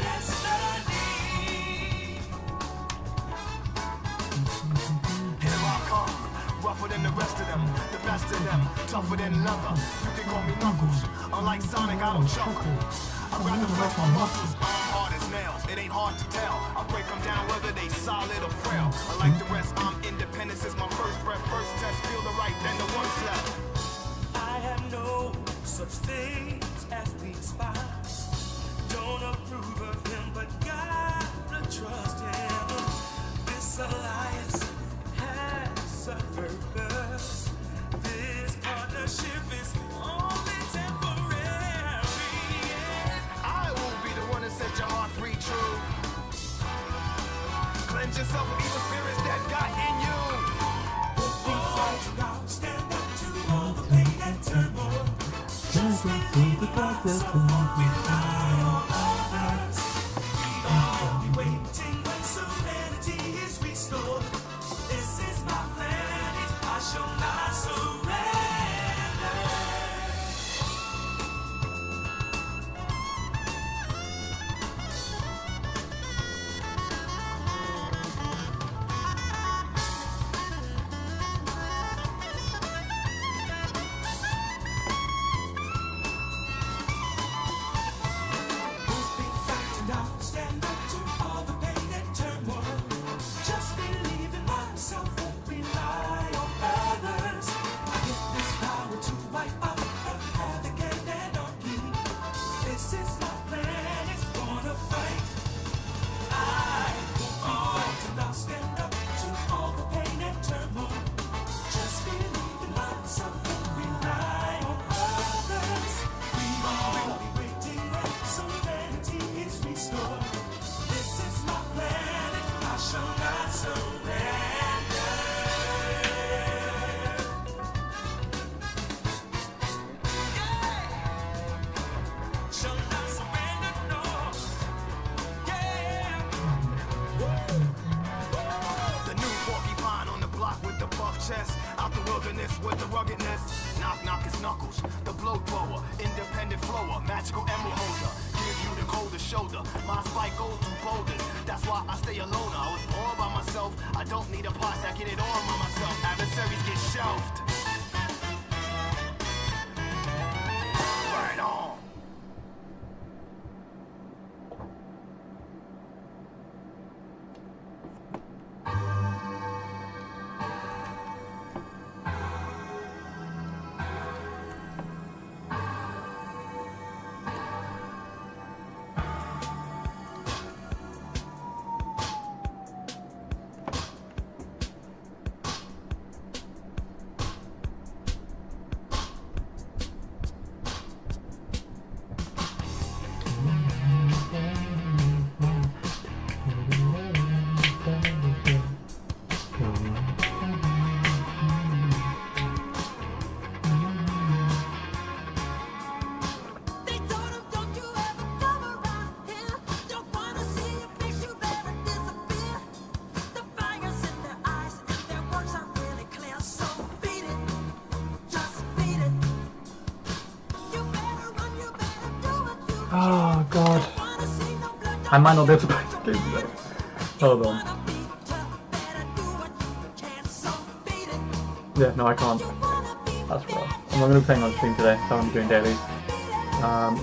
destiny. Here I come, rougher than the tougher than leather. You can call me Knuckles. Unlike Sonic, I don't chuckle. I'd rather flex my muscles. I'm hard as nails. It ain't hard to tell. I break them down whether they solid or frail. Unlike the rest, I'm independent since my first breath. First test, feel the right, then the one's left. I have no such things as weak spots. Don't approve of him, but gotta trust him. This alliance has a purpose. This partnership is only temporary. I will be the one to set your heart free, true. Cleanse yourself of evil spirits that got in you. Stand up to all the pain and turmoil. Just believe the process will rely on others. We all be waiting when serenity is restored. This is my planet. I shall not surrender. Stand up to all the pain and turmoil. Just believe in myself, won't rely on others. I get this power to wipe out the havoc and anarchy. This is my plan, it's gonna fight. I won't be frightened, I'll stand up to all the pain and turmoil. Just believe in myself, won't rely on others. We will be waiting when serenity is restored. This is my planet, I shall not surrender. Shall not surrender, no. Yeah. The new porcupine on the block with the buff chest. Out the wilderness with the ruggedness. Knock, knock, it's Knuckles. The blow thrower, independent flower, magical emerald holder. Give you the coldest shoulder. My spike goes to boulders. That's why I stay alone. I was born by myself. I don't need a posse. I get it on by myself. Adversaries get shelved. Right on. They told him, don't you ever come around here. Don't wanna see your face, you better disappear. The fire's in their eyes and their words are really clear. So beat it, just beat it. You better run, you better do what you Oh god. wanna see no blood. I might not be able to play the game today. Hold on. Wanna be tough, better do what you can. So beat it. Yeah, no I can't. You wanna be That's rough. I'm not going to be playing on stream today, so I'm doing dailies.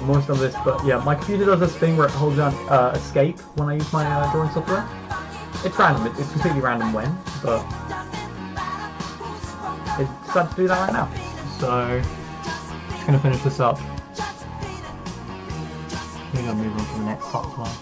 Most of this, but yeah, my computer does this thing where it holds down escape when I use my drawing software. It's random, it's completely random when, but it decided to do that right now. So, just going to finish this up. We're going to move on to the next part as well.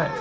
Okay.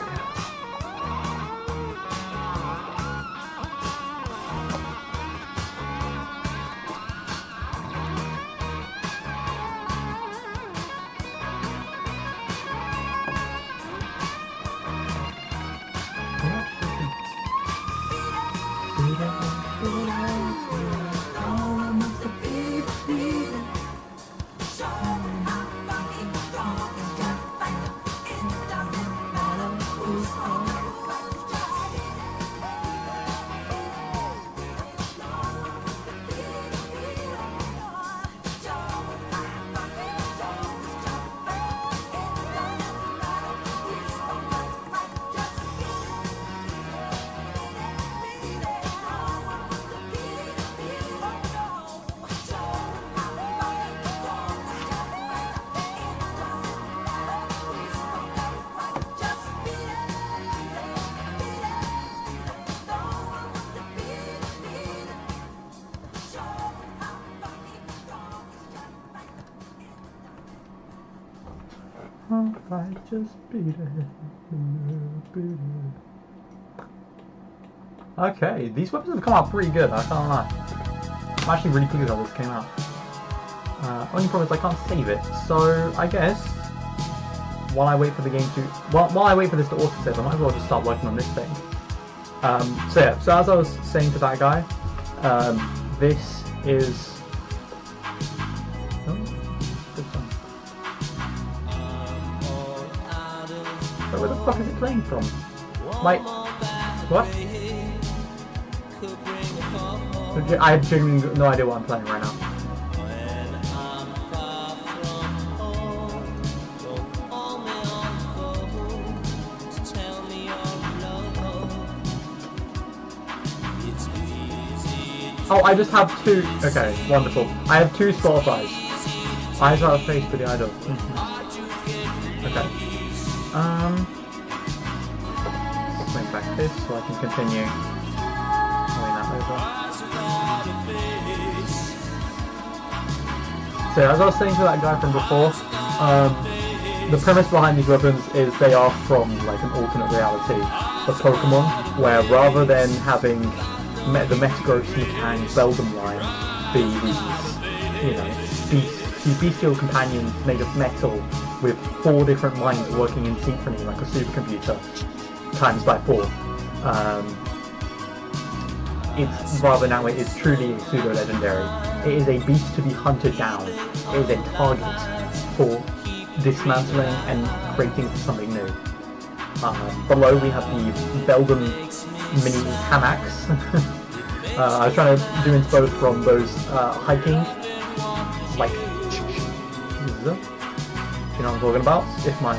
I just beat it. Okay, these weapons have come out pretty good, I can't lie. I'm actually really pleased how this came out. Only problem is I can't save it, so I guess while I wait for the game to while I wait for this to autosave, I might as well just start working on this thing. So yeah, so as I was saying to that guy, this is good song. But where the fuck is it playing from? Like, what? I have genuinely no idea what I'm playing right now. Oh, I just have two. Okay, wonderful. I have two Spotify's. Eyes Out of Face for the Idol. Okay. Let's bring back this so I can continue. Moving that over. So as I was saying to that guy from before, the premise behind these weapons is they are from like an alternate reality of Pokemon, where rather than having the Metagross, Metang, Beldum line be these, you know, these bestial companions made of metal with 4 different minds working in synchrony like a supercomputer times by 4. It's rather now it's truly a pseudo-legendary. It is a beast to be hunted down. It is a target for dismantling and creating something new. Below we have the Beldum mini hammocks. I was trying to do inspo from those hiking, like, you know what I'm talking about? If my,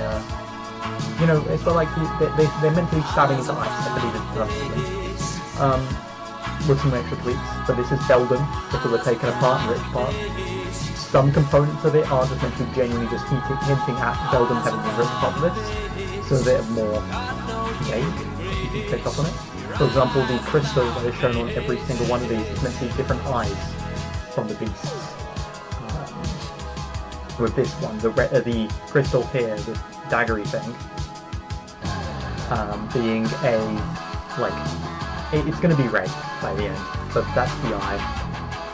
you know, it's like they're meant to be stabbing into ice, I believe it perfectly. With some extra tweaks, but this is Beldum, because they're taken apart and ripped apart. Some components of it are just meant to be genuinely just hinting at Beldum having been ripped apart for this, so they're more vague, you can pick up on it. For example, the crystal that is shown on every single one of these is meant to be different eyes from the beasts. With this one, the crystal here, this daggery thing, being a, like, it's going to be red by the end, but that's the eye,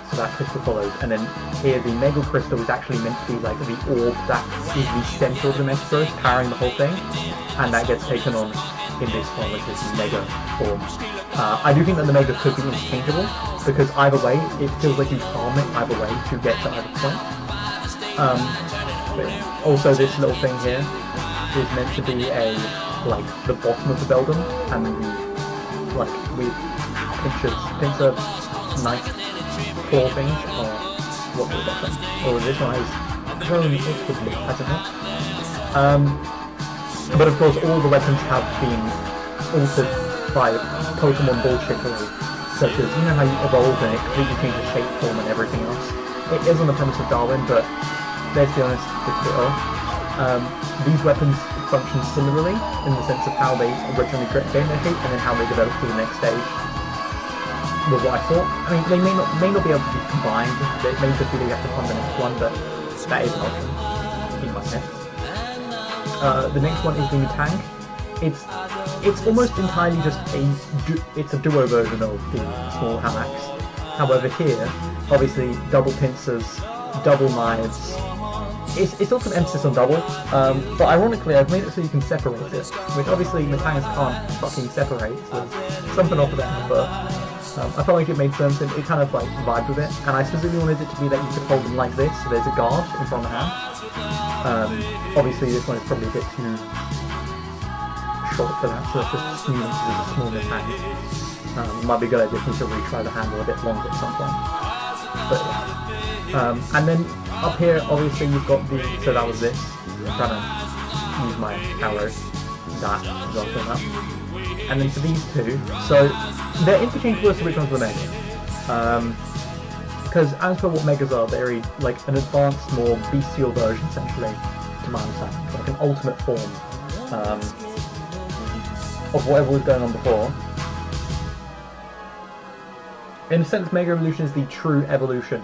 so that crystal follows. And then here, the Mega Crystal is actually meant to be like the orb that is the center of the Metagross, powering the whole thing, and that gets taken on in this form, which is Mega form. I do think that the Mega could be interchangeable, because either way, it feels like you farm it either way to get to either point. Also, this little thing here is meant to be a, like, the bottom of the Beldum, and the, like, with pincer nice claw things are what the bottom. Or this one has grown awkwardly, has it not? But of course, all the weapons have been altered by Pokemon bullshittery, such as, you know how you evolve and it completely changes shape, form and everything else. It is on the premise of Darwin, but let's be honest, it's a bit off. These weapons function similarly in the sense of how they originally gained their shape and then how they develop to the next stage. With what I thought, I mean, they may not be able to be combined. They may just be they have to find the next one, but that is an option in my head. The next one is the Metang. it's almost entirely just it's a duo version of the small hand axe. However, here, obviously, double pincers, double knives. It's also an emphasis on double, but ironically, I've made it so you can separate it, which obviously mechanics can't fucking separate. So there's something off of that, but I felt like it made sense, and it kind of like vibed with it. And I specifically wanted it to be that you could hold them like this, so there's a guard in front of the hand. Obviously, this one is probably a bit too short for that, so it's just smooth because it's a smaller hand. It might be a good idea for me to retry the handle a bit longer at some point. But yeah. And then up here, obviously, you've got the. So that was this. I'm trying to use my arrow. That is also that. And then for these two, so they're interchangeable as to which ones are the Mega. Because as for what Megas are, they're like an advanced, more bestial version, essentially, to my understanding. Like an ultimate form of whatever was going on before. In a sense, Mega Evolution is the true evolution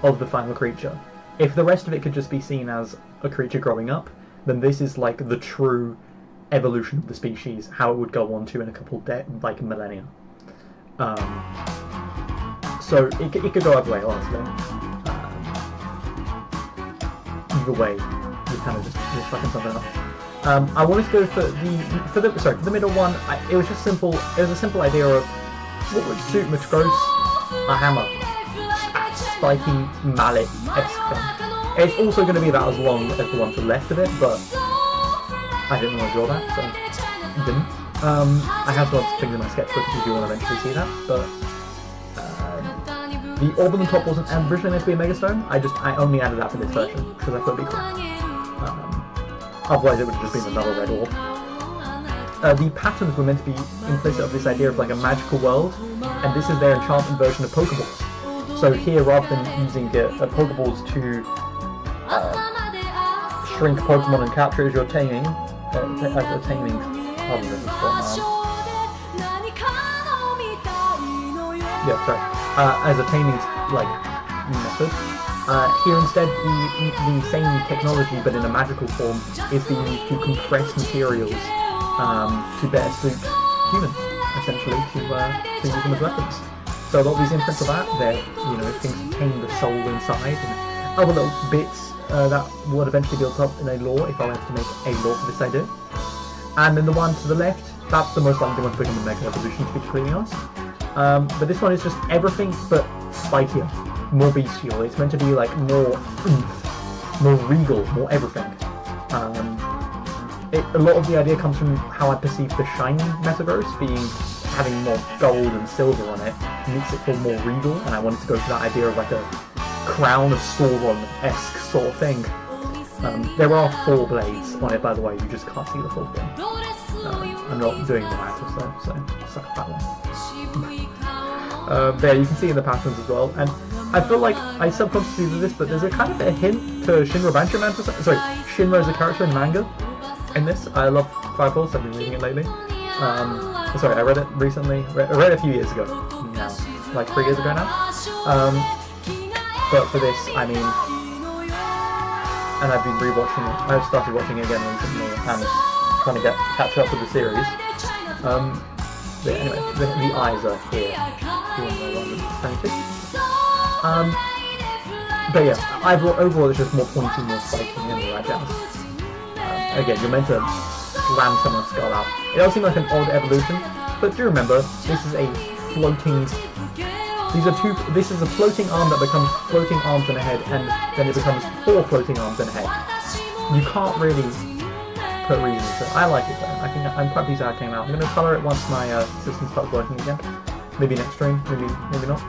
of the final creature. If the rest of it could just be seen as a creature growing up, then this is like the true evolution of the species, how it would go on to in a couple like millennia. So it could go either way, honestly. Either way, you kind of just fucking something up. I wanted to go for the middle one. It was just simple. It was a simple idea of what would suit Macross. A hammer, spiky mallet-esque thing. It's also going to be about as long as the one to the left of it, but I didn't want to draw that, so I didn't. I have some things in my sketchbook if you do want to eventually see that, but the orb on the top wasn't originally meant to be a Megastone. I only added that for this version because I thought it'd be cool. Otherwise, it would have just been another red orb. The patterns were meant to be implicit of this idea of like a magical world, and this is their enchantment version of Pokeballs. So here, rather than using Pokeballs to shrink Pokemon and capture as you're taming, as a taming like method. Here instead, the same technology but in a magical form is being used to compress materials to better suit humans, essentially, to use them as weapons. So a lot of these imprints of that, they're, things that tame the soul inside, and other little bits that would eventually build up in a lore if I were to make a lore for this idea. And then the one to the left, that's the most likely one to become a Mega Evolution, to be completely honest. But this one is just everything but spikier, more bestial. It's meant to be like more oomph, more regal, more everything. A lot of the idea comes from how I perceive the shiny Metagross having more gold and silver on it, makes it feel more regal, and I wanted to go for that idea of like a crown of Sauron-esque sort of thing. There are 4 blades on it, by the way, you just can't see the 4th one. I'm not doing the math so suck that one. There, you can see in the patterns as well, and I feel like I subconsciously did this, but there's a kind of a hint to Shinra Bancho-Man, Shinra as a character in manga. In this, I love Fire Force, I've been reading it lately. I read it recently, I read it a few years ago now, like 3 years ago now. But for this, I mean, and I've been rewatching it, I've started watching it again recently and trying to catch up with the series. But anyway, the eyes are here. But yeah, overall it's just more pointy, more spiky, and all that jazz. Again, you're meant to slam someone's skull out. It does seem like an odd evolution, but do remember, this is a floating... This is a floating arm that becomes floating arms and a head, and then it becomes 4 floating arms and a head. You can't really put reasons to it. I like it though. I'm quite pleased how it came out. I'm going to colour it once my system starts working again. Maybe next stream, maybe not.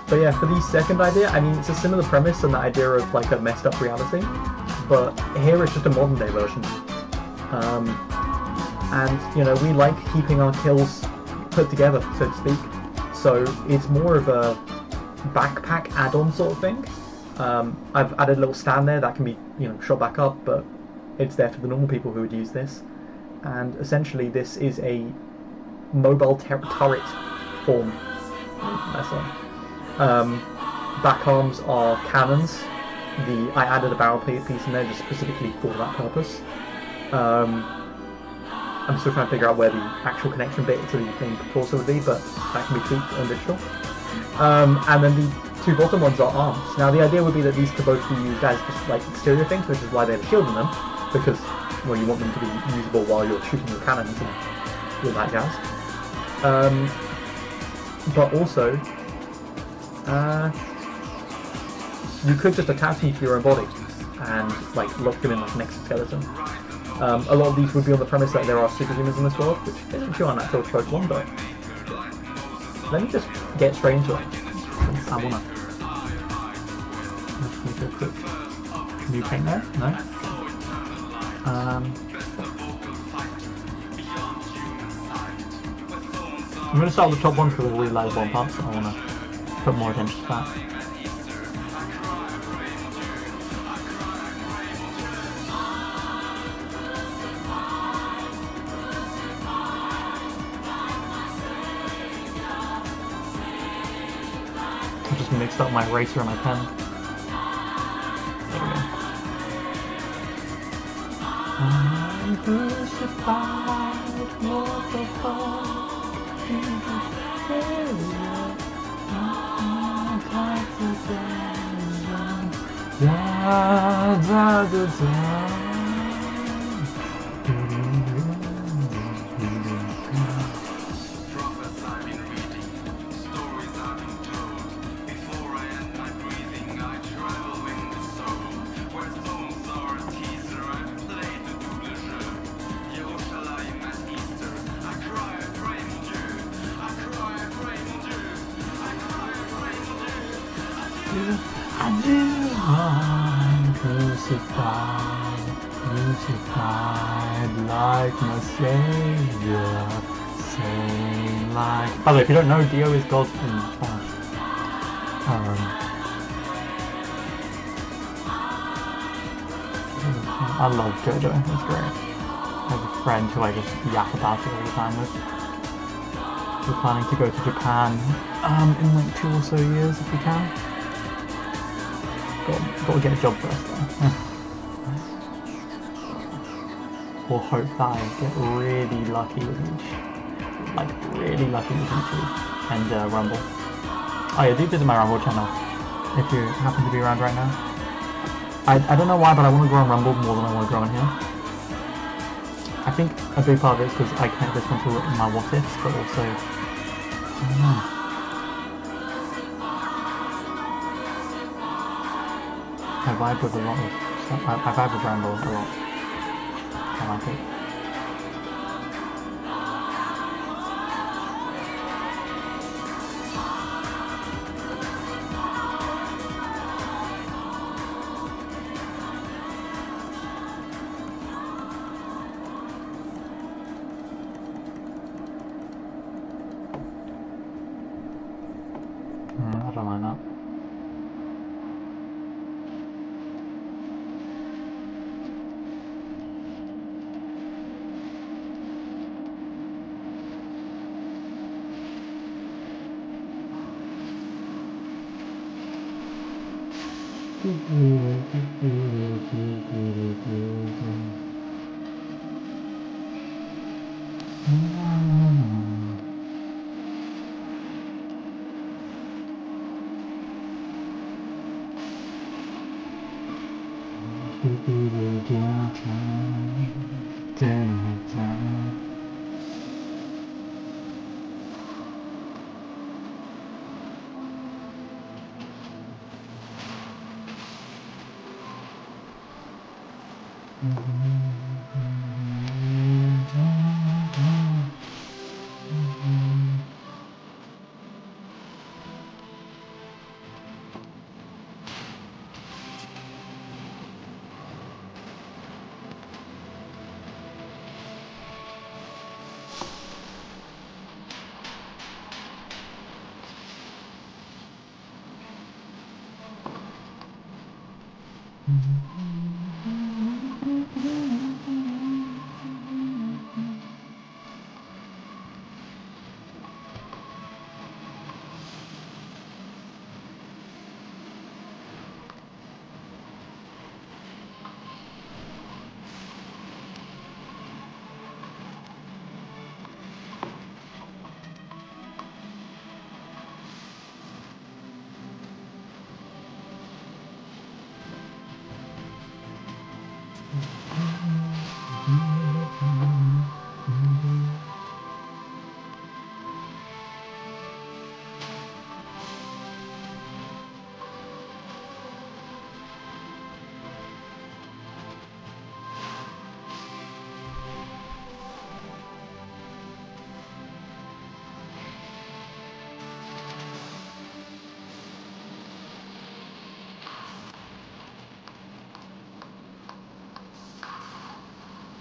But yeah, for the second idea, I mean, it's a similar premise and the idea of like a messed up reality, but here it's just a modern day version. And, we like keeping our kills put together, so to speak. So it's more of a backpack add-on sort of thing. I've added a little stand there that can be, shot back up, but it's there for the normal people who would use this. And essentially this is a mobile turret form. That's one. Back arms are cannons. I added a barrel piece in there just specifically for that purpose. I'm still trying to figure out where the actual connection bit to the thing torso would be, but that can be tweaked on digital. And then the two bottom ones are arms. Now the idea would be that these could both be used as just like exterior things, which is why they have a shield in them, because well, you want them to be usable while you're shooting your cannons and all that jazz. But also, you could just attach them to your own body and like lock them in like an exoskeleton. A lot of these would be on the premise that there are superhumans in this world, which isn't too unnatural to choke one, but let me just get straight into it. I wanna. Let's make a quick new paint there. No. I'm gonna start with the top one for the really light bomb parts. I wanna put more attention to that. I just mixed up my eraser and my pen. There we go. I'm crucified, mortified, Prophets I've been reading, stories I've been told. Before I end my breathing, I travel in the soul. Where songs are a teaser, I've played the double jeu. Yerushalayim at Easter, I cry, I pray, mon Dieu. I cry, I pray, mon Dieu. I cry, I pray, mon Dieu. I'm crucified, crucified like my savior, same like. By the way, if you don't know, Dio is God in Spanish. I love JoJo, it's great. I have a friend who I just yap about it all the time with. We're planning to go to Japan in like 2 or so years if we can. Got to get a job first though. We'll hope that I get really lucky with each. Like really lucky with YouTube and Rumble. Oh yeah, do visit my Rumble channel if you happen to be around right now. I don't know why, but I want to grow on Rumble more than I want to grow on here. I think a big part of it is because I connect this one to my what ifs, but also I don't know. I vibe with a lot of stuff. I vibe with Rambo a lot. I like it. I don't mind that.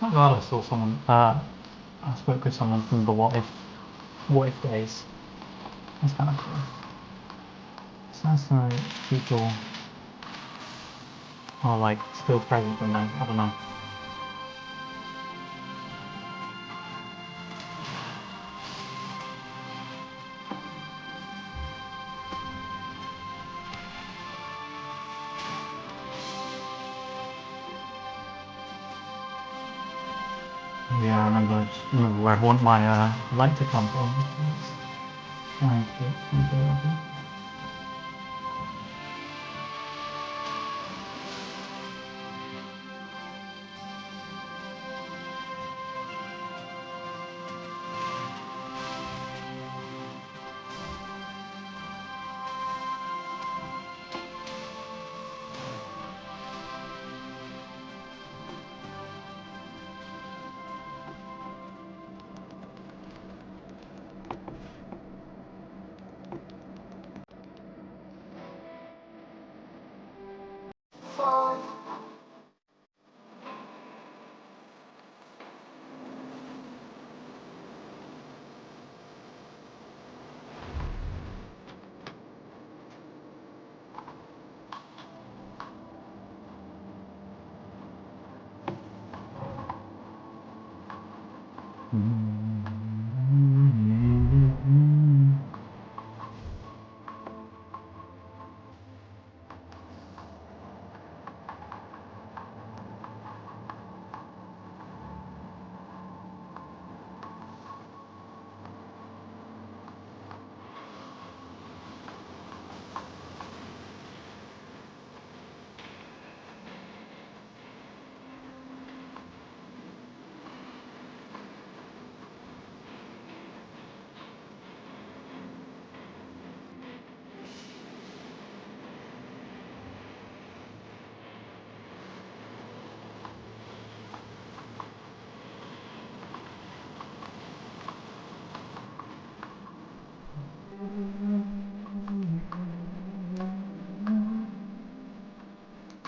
Oh my god, I saw someone, I spoke with someone from the What If days. That's kind of cool. It's nice to know people are like still present from them. I don't know. Yeah, I remember where I want my light to come from. Trying to get some there.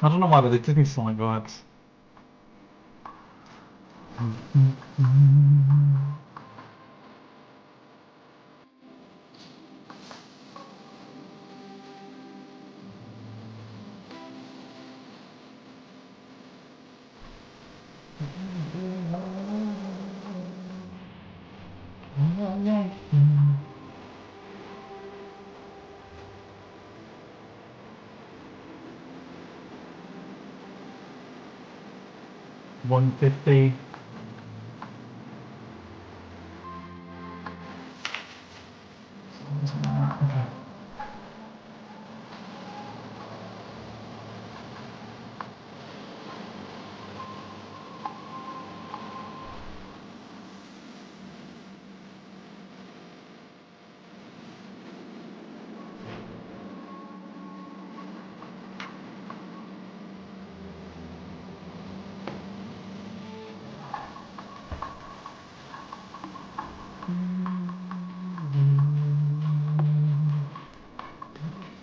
I don't know why, but it didn't sound like that. $150. Okay.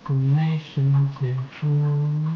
Nation before.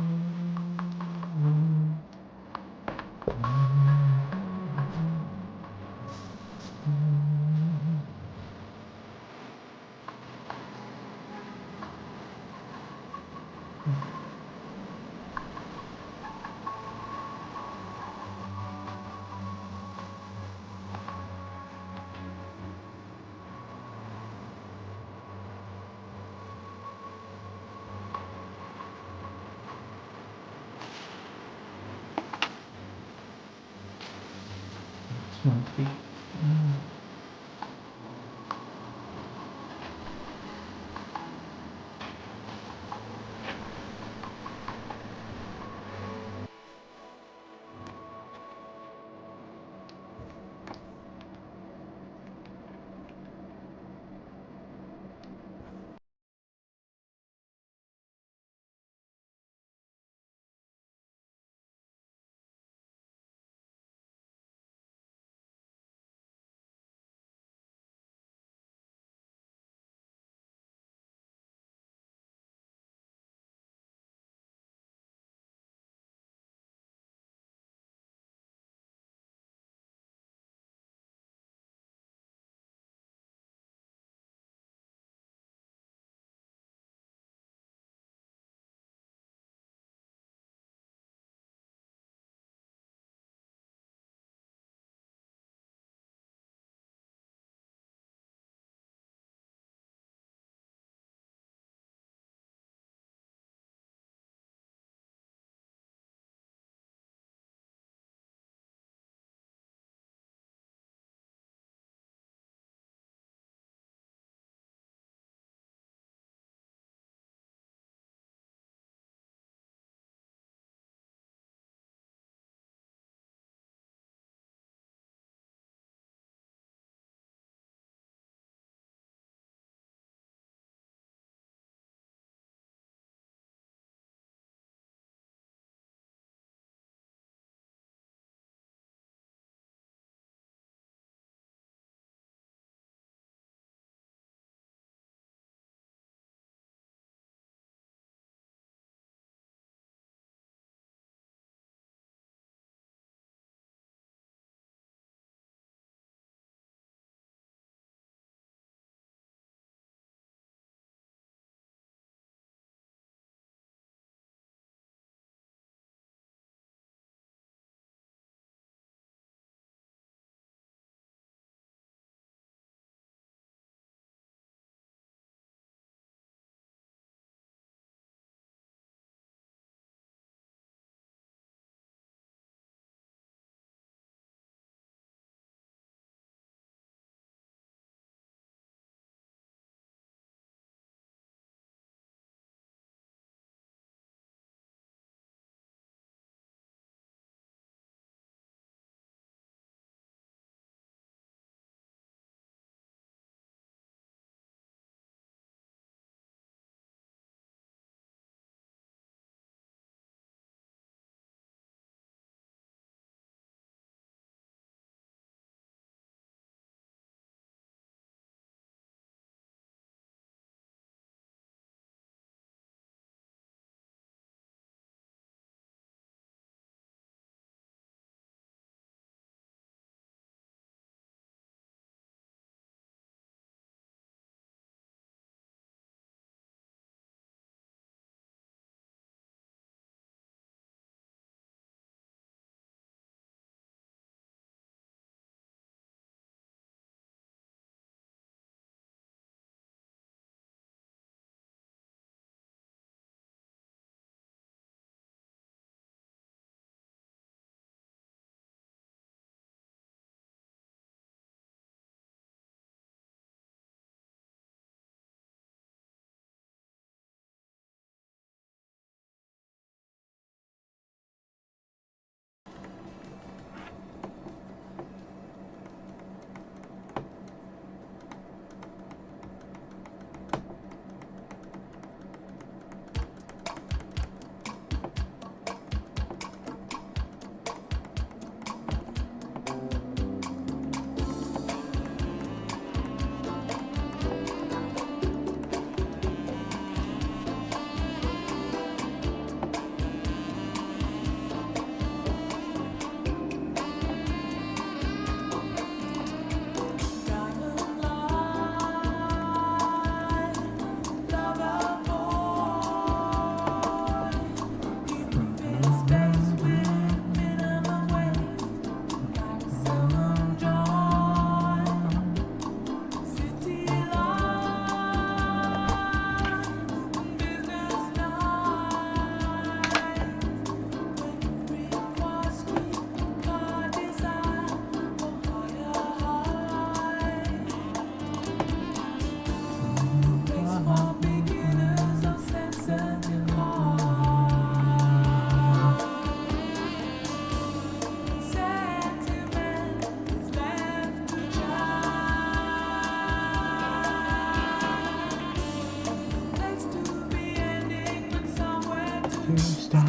to start.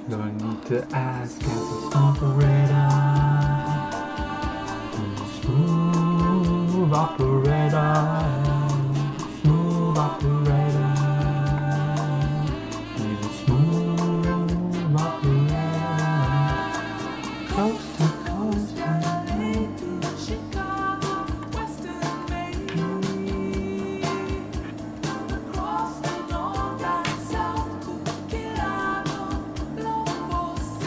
No need to ask as a operator. Smooth operator. Smooth operator. He's a smooth operator. Coast to coast. Chicago, Western Maine, across the north and south to Kilano, Lombose.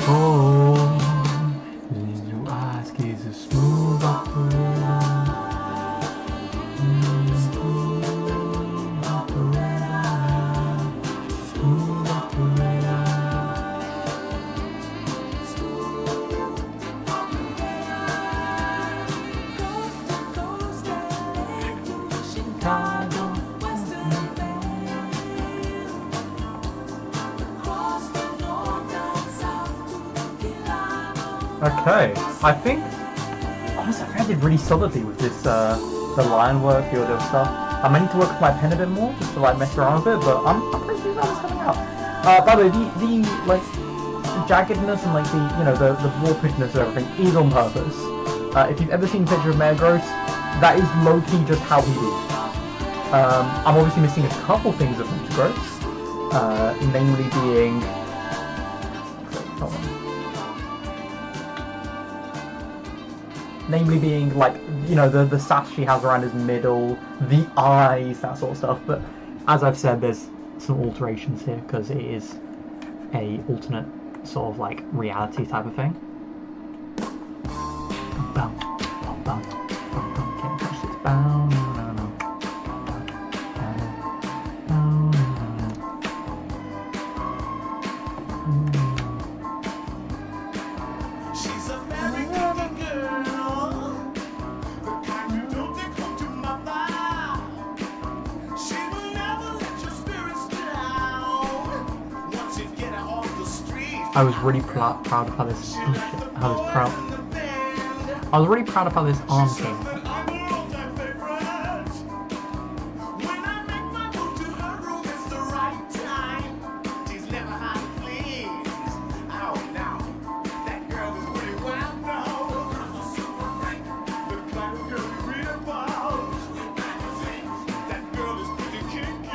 Oh, need to ask is a smooth operator. Smooth operator. Smooth operator. Chicago. Okay, I think honestly I did really solidly with this the line work, the audio stuff. I might need to work with my pen a bit more just to like mess around with it, but I'm pretty pleased how it's coming out. By the way, the like jaggedness and like the warpedness of everything is on purpose. If you've ever seen a picture of Mayor Gross, that is low-key just how he is. I'm obviously missing a couple things of Mr. Gross, namely being hold on. Namely being like, the sass she has around his middle, the eyes, that sort of stuff. But as I've said, there's some alterations here because it is a alternate sort of like reality type of thing. Bum, bum, bum, bum, bum, can't touch this. Bum, no, no. She's a very good girl, the kind you don't take home to mama. She will never let your spirits down. Once you get her off the street, I was really proud of how this. Oh shit! I was proud. in the band. I was really proud of how this arm came out. But I'm her all-time favorite. When I make my move to her room, it's the right time. She's never hard to please. Oh, now that girl is pretty wild now. The kind of girl you read about. That girl is pretty kinky.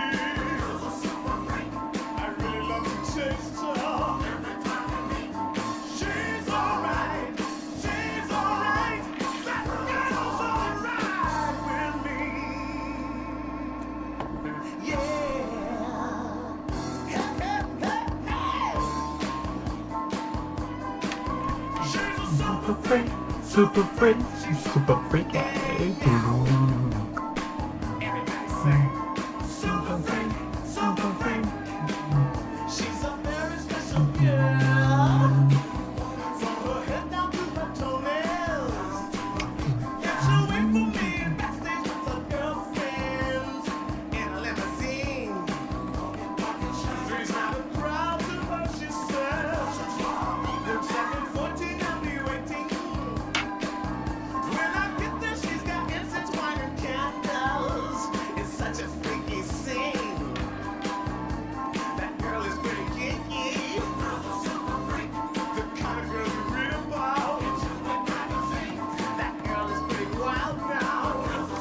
I really love to chase her. She's alright. She's alright. That girl's alright with me. Yeah. Hey, hey, hey, hey. She's a super freak. Super freak, super freak. Everybody say, super freak, super freak. She's a very special girl. From her head down to her toenails. Yeah, she'll wait for me backstage with her girlfriends in a limousine. She's not a crowd to her, she says. Looks like in 14 I'll be waiting. When I get there, she's got incense, wine, and cake.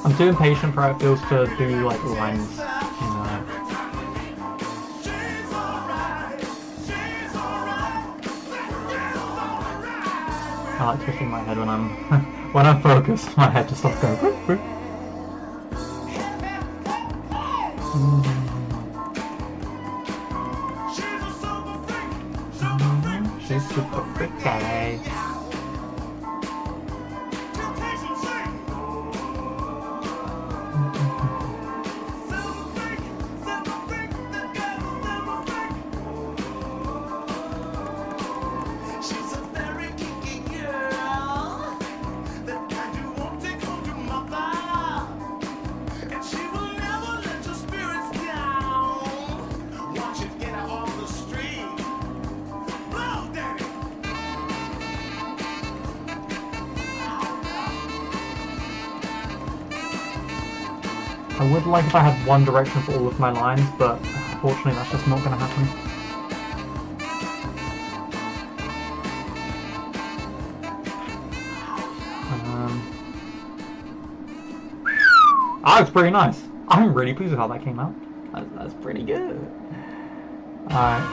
I'm too impatient for how it feels to do like lines, you know. I like twisting my head when I'm when I'm focused. My head just starts going. Whoop, whoop. She's super pretty. She's a very kinky girl, that kind you won't take home to mother, and she will never let your spirits down. Once you get her off the street, blow, daddy. I would like if I had one direction for all of my lines, but unfortunately that's just not going to happen. Oh, it's pretty nice. I'm really pleased with how that came out. That's pretty good. Alright.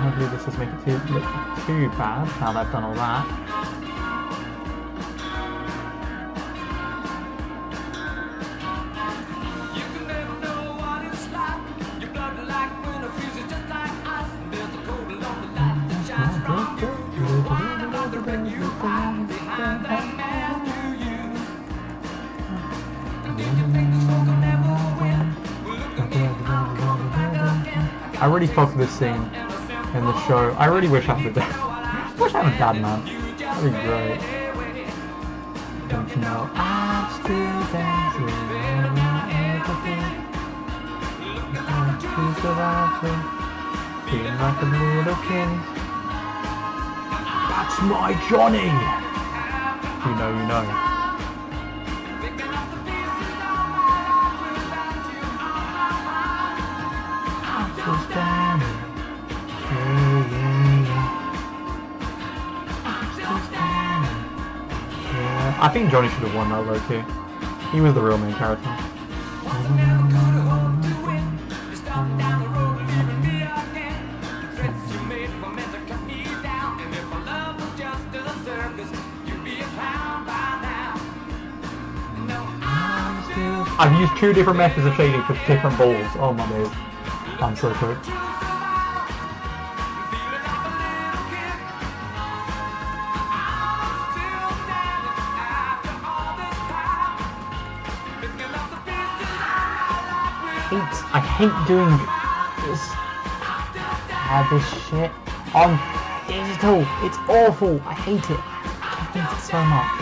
Hopefully this doesn't make it look too bad now that I've done all that. You can never know what it's like. Your blood like when a fuse is just like ice. There's a cold along the light that shines from you. You'll find another and you hide behind that man to you. And if you think this folk will never win, well, look at me, I'm coming back again. I really fuck with this scene in the show. I really wish I had a dad. Wish I had a dad, man. That'd be great. Don't you know I'm still dancing around everything. I'm still surviving, feeling like a little kid. That's my Johnny! You know, you know. I'm still standing. Yeah, yeah, yeah. I'm still standing. Yeah, I think Johnny should have won that low key. He was the real main character. I've used 2 different methods of shading for different balls. Oh my days. I'm so cooked. I hate doing this shit on digital. It's awful. I hate it. I hate it so much.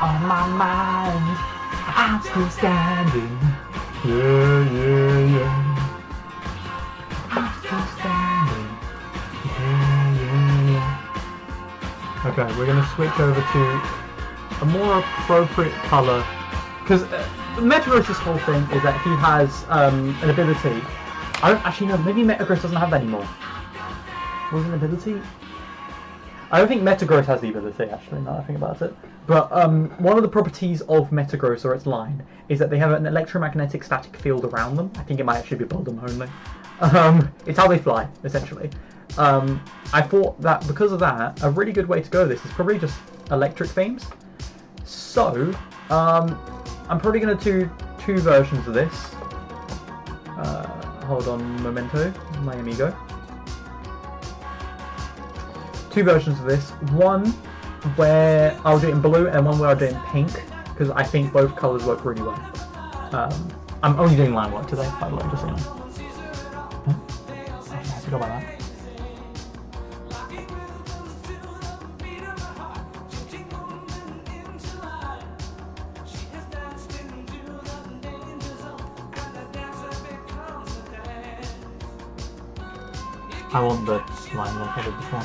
On my mind, I'm still standing. Yeah, yeah, yeah. I'm still standing. Yeah, yeah, yeah. Okay, we're gonna switch over to a more appropriate color, because Metagross's whole thing is that he has an ability. I don't actually know. Maybe Metagross doesn't have that anymore. Was it an ability? I don't think Metagross has the ability, actually, now that I think about it. But one of the properties of Metagross, or its line, is that they have an electromagnetic static field around them. I think it might actually be above them only. It's how they fly, essentially. I thought that because of that, a really good way to go with this is probably just electric themes. So, I'm probably going to do 2 versions of this. Hold on, memento, my amigo. 2 versions of this. One where I'll do it in blue and one where I'll do it in pink, because I think both colours work really well. I'm only doing line work today, by the way, just so you know. I forgot about that. I want the line like I did before.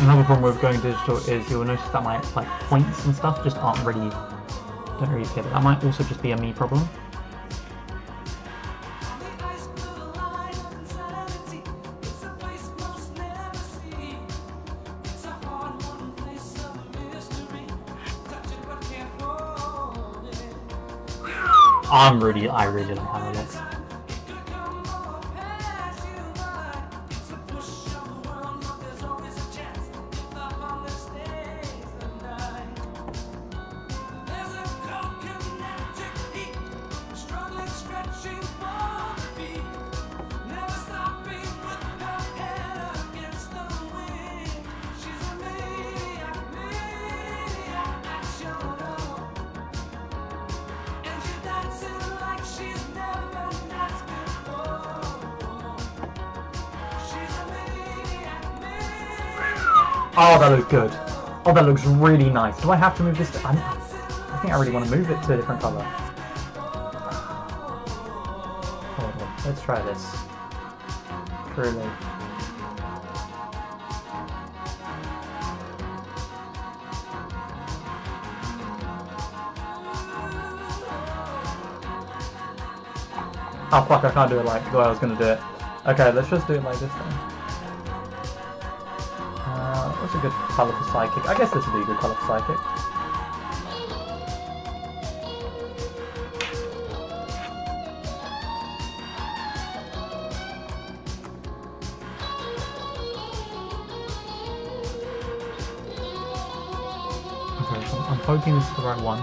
Another problem with going digital is you'll notice that my like points and stuff just aren't really, don't really get it. That might also just be a me problem. I really like how it looks. Oh, that looks good. Oh, that looks really nice. Do I have to move this? I think I really want to move it to a different color. Hold on. Let's try this. Truly. Oh fuck, I can't do it like the way I was going to do it. Okay, let's just do it like this then. What's a good colour for Psychic? I guess this would be a good colour for Psychic. Okay, so I'm hoping this is the right one.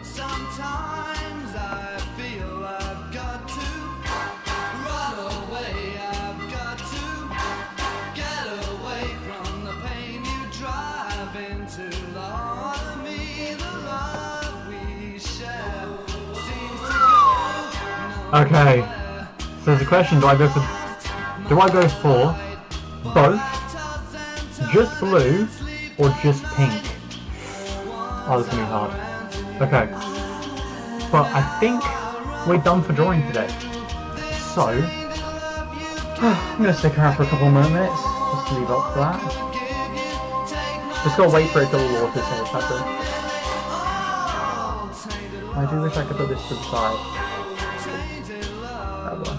Sometimes I feel I've got to run away, I've got to get away from the pain you drive into the heart of me. The love we share seems to go Okay, so there's a question, do I go for both, just blue, or just pink? Oh, this is gonna be hard. Okay, but I think we're done for drawing today. So, I'm gonna stick around for a couple more minutes, just to leave up for that. Just gotta wait for it to the water so it's happening. I do wish I could put this to the side. Oh well.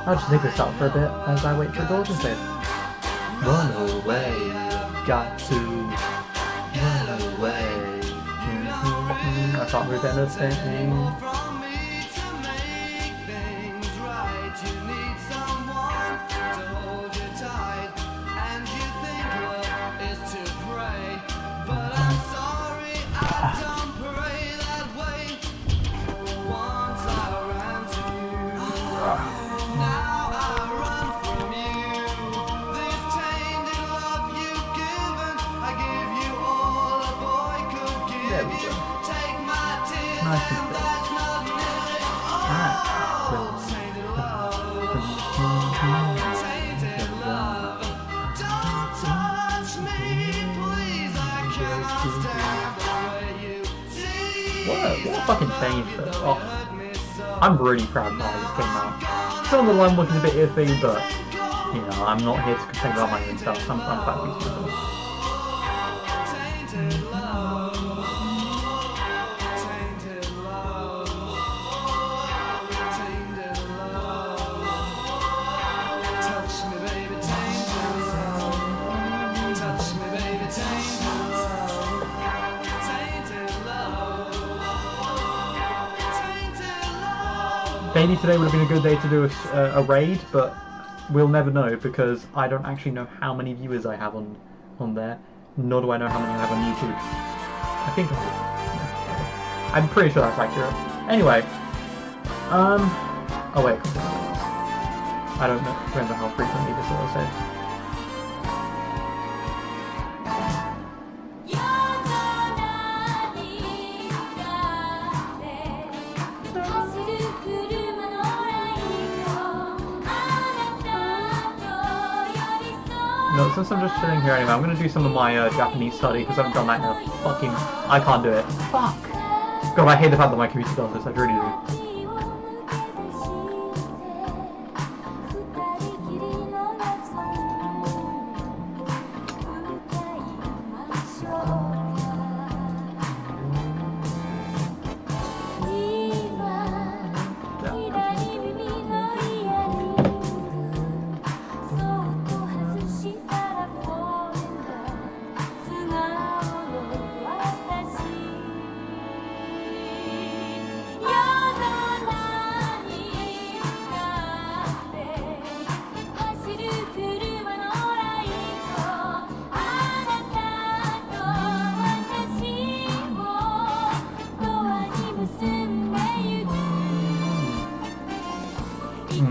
I'll just take this out for a bit as I wait for George to say, run away, got to run away. I can't move anything. from me to make things right. You need someone to hold you tight, and you think love is to pray. But I'm sorry, I don't pray that way. Once I ran to you, now I run from you. This tainted love you've given, I give you all a boy could give you. Take my tears. nice and thick. What a fucking change though. Oh, I'm really proud that this came out. Some of the line looking a bit iffy, but you know, I'm not here to complain about my own stuff. I'm quite pleased with it. Maybe today would have been a good day to do a raid, but we'll never know because I don't actually know how many viewers I have on there, nor do I know how many I have on YouTube. I think I'm pretty sure that's accurate. Anyway, oh wait, I don't know, remember how frequently this will say. No, since I'm just sitting here anyway, I'm gonna do some of my Japanese study because I haven't done that in a I can't do it. Fuck! God, I hate the fact that my computer does this, I really do.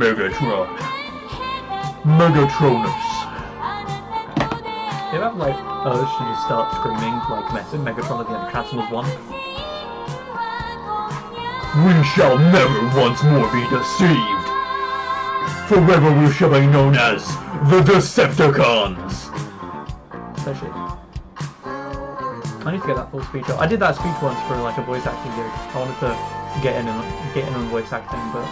Megatron. Megatronus. You have like urge to just start screaming like Megatron at the end of Transformers 1. We shall never once more be deceived. Forever we shall be known as the Decepticons. That shit. I need to get that full speech up. I did that speech once for like a voice acting gig. I wanted to get in on voice acting, but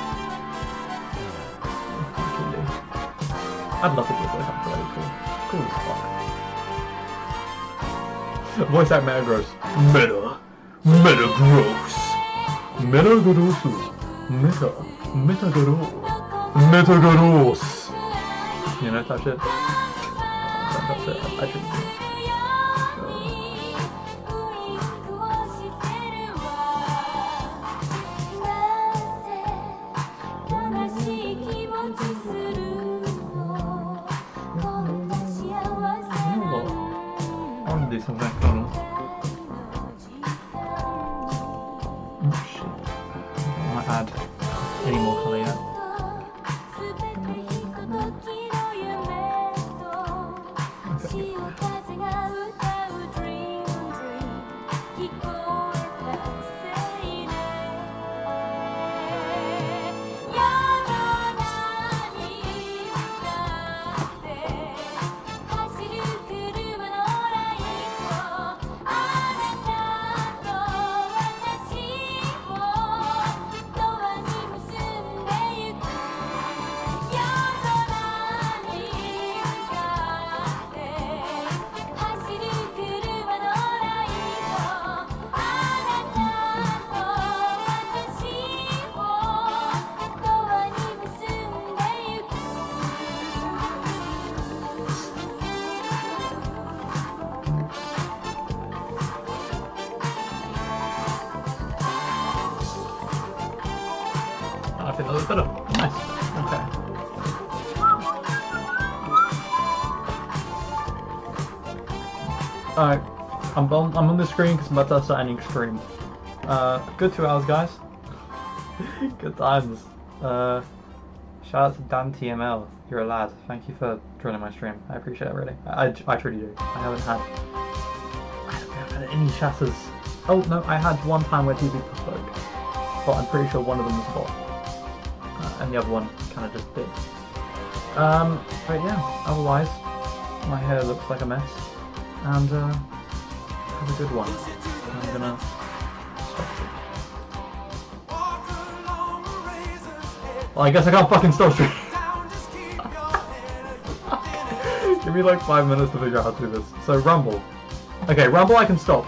I'd love to do a voice acting, that'd be cool. Cool as fuck. Voice act Metagross. Metagross. Metagross. Metagross. You know, that shit. That's it. I shouldn't. I think that was better. Nice. Okay. Alright. I'm on the screen because I'm about to start ending stream. Good 2 hours, guys. Good times. Shout out to Dan TML. You're a lad. Thank you for joining my stream. I appreciate it really. I truly do. I haven't had any chatters Oh no, I had one time where TV spoke, but I'm pretty sure one of them was a bot, and the other one kind of just did. But yeah, otherwise, my hair looks like a mess, and have a good one. I'm gonna stop it. Well, I guess I can't fucking stop stream. Give me like 5 minutes to figure out how to do this. So Rumble. Okay, Rumble I can stop.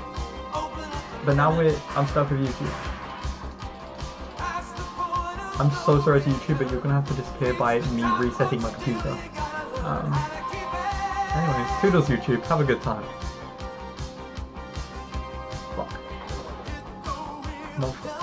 But now I'm stuck with YouTube. I'm so sorry to YouTube, but you're gonna have to disappear by me resetting my computer. Anyways, toodles YouTube, have a good time. Fuck. No fuck.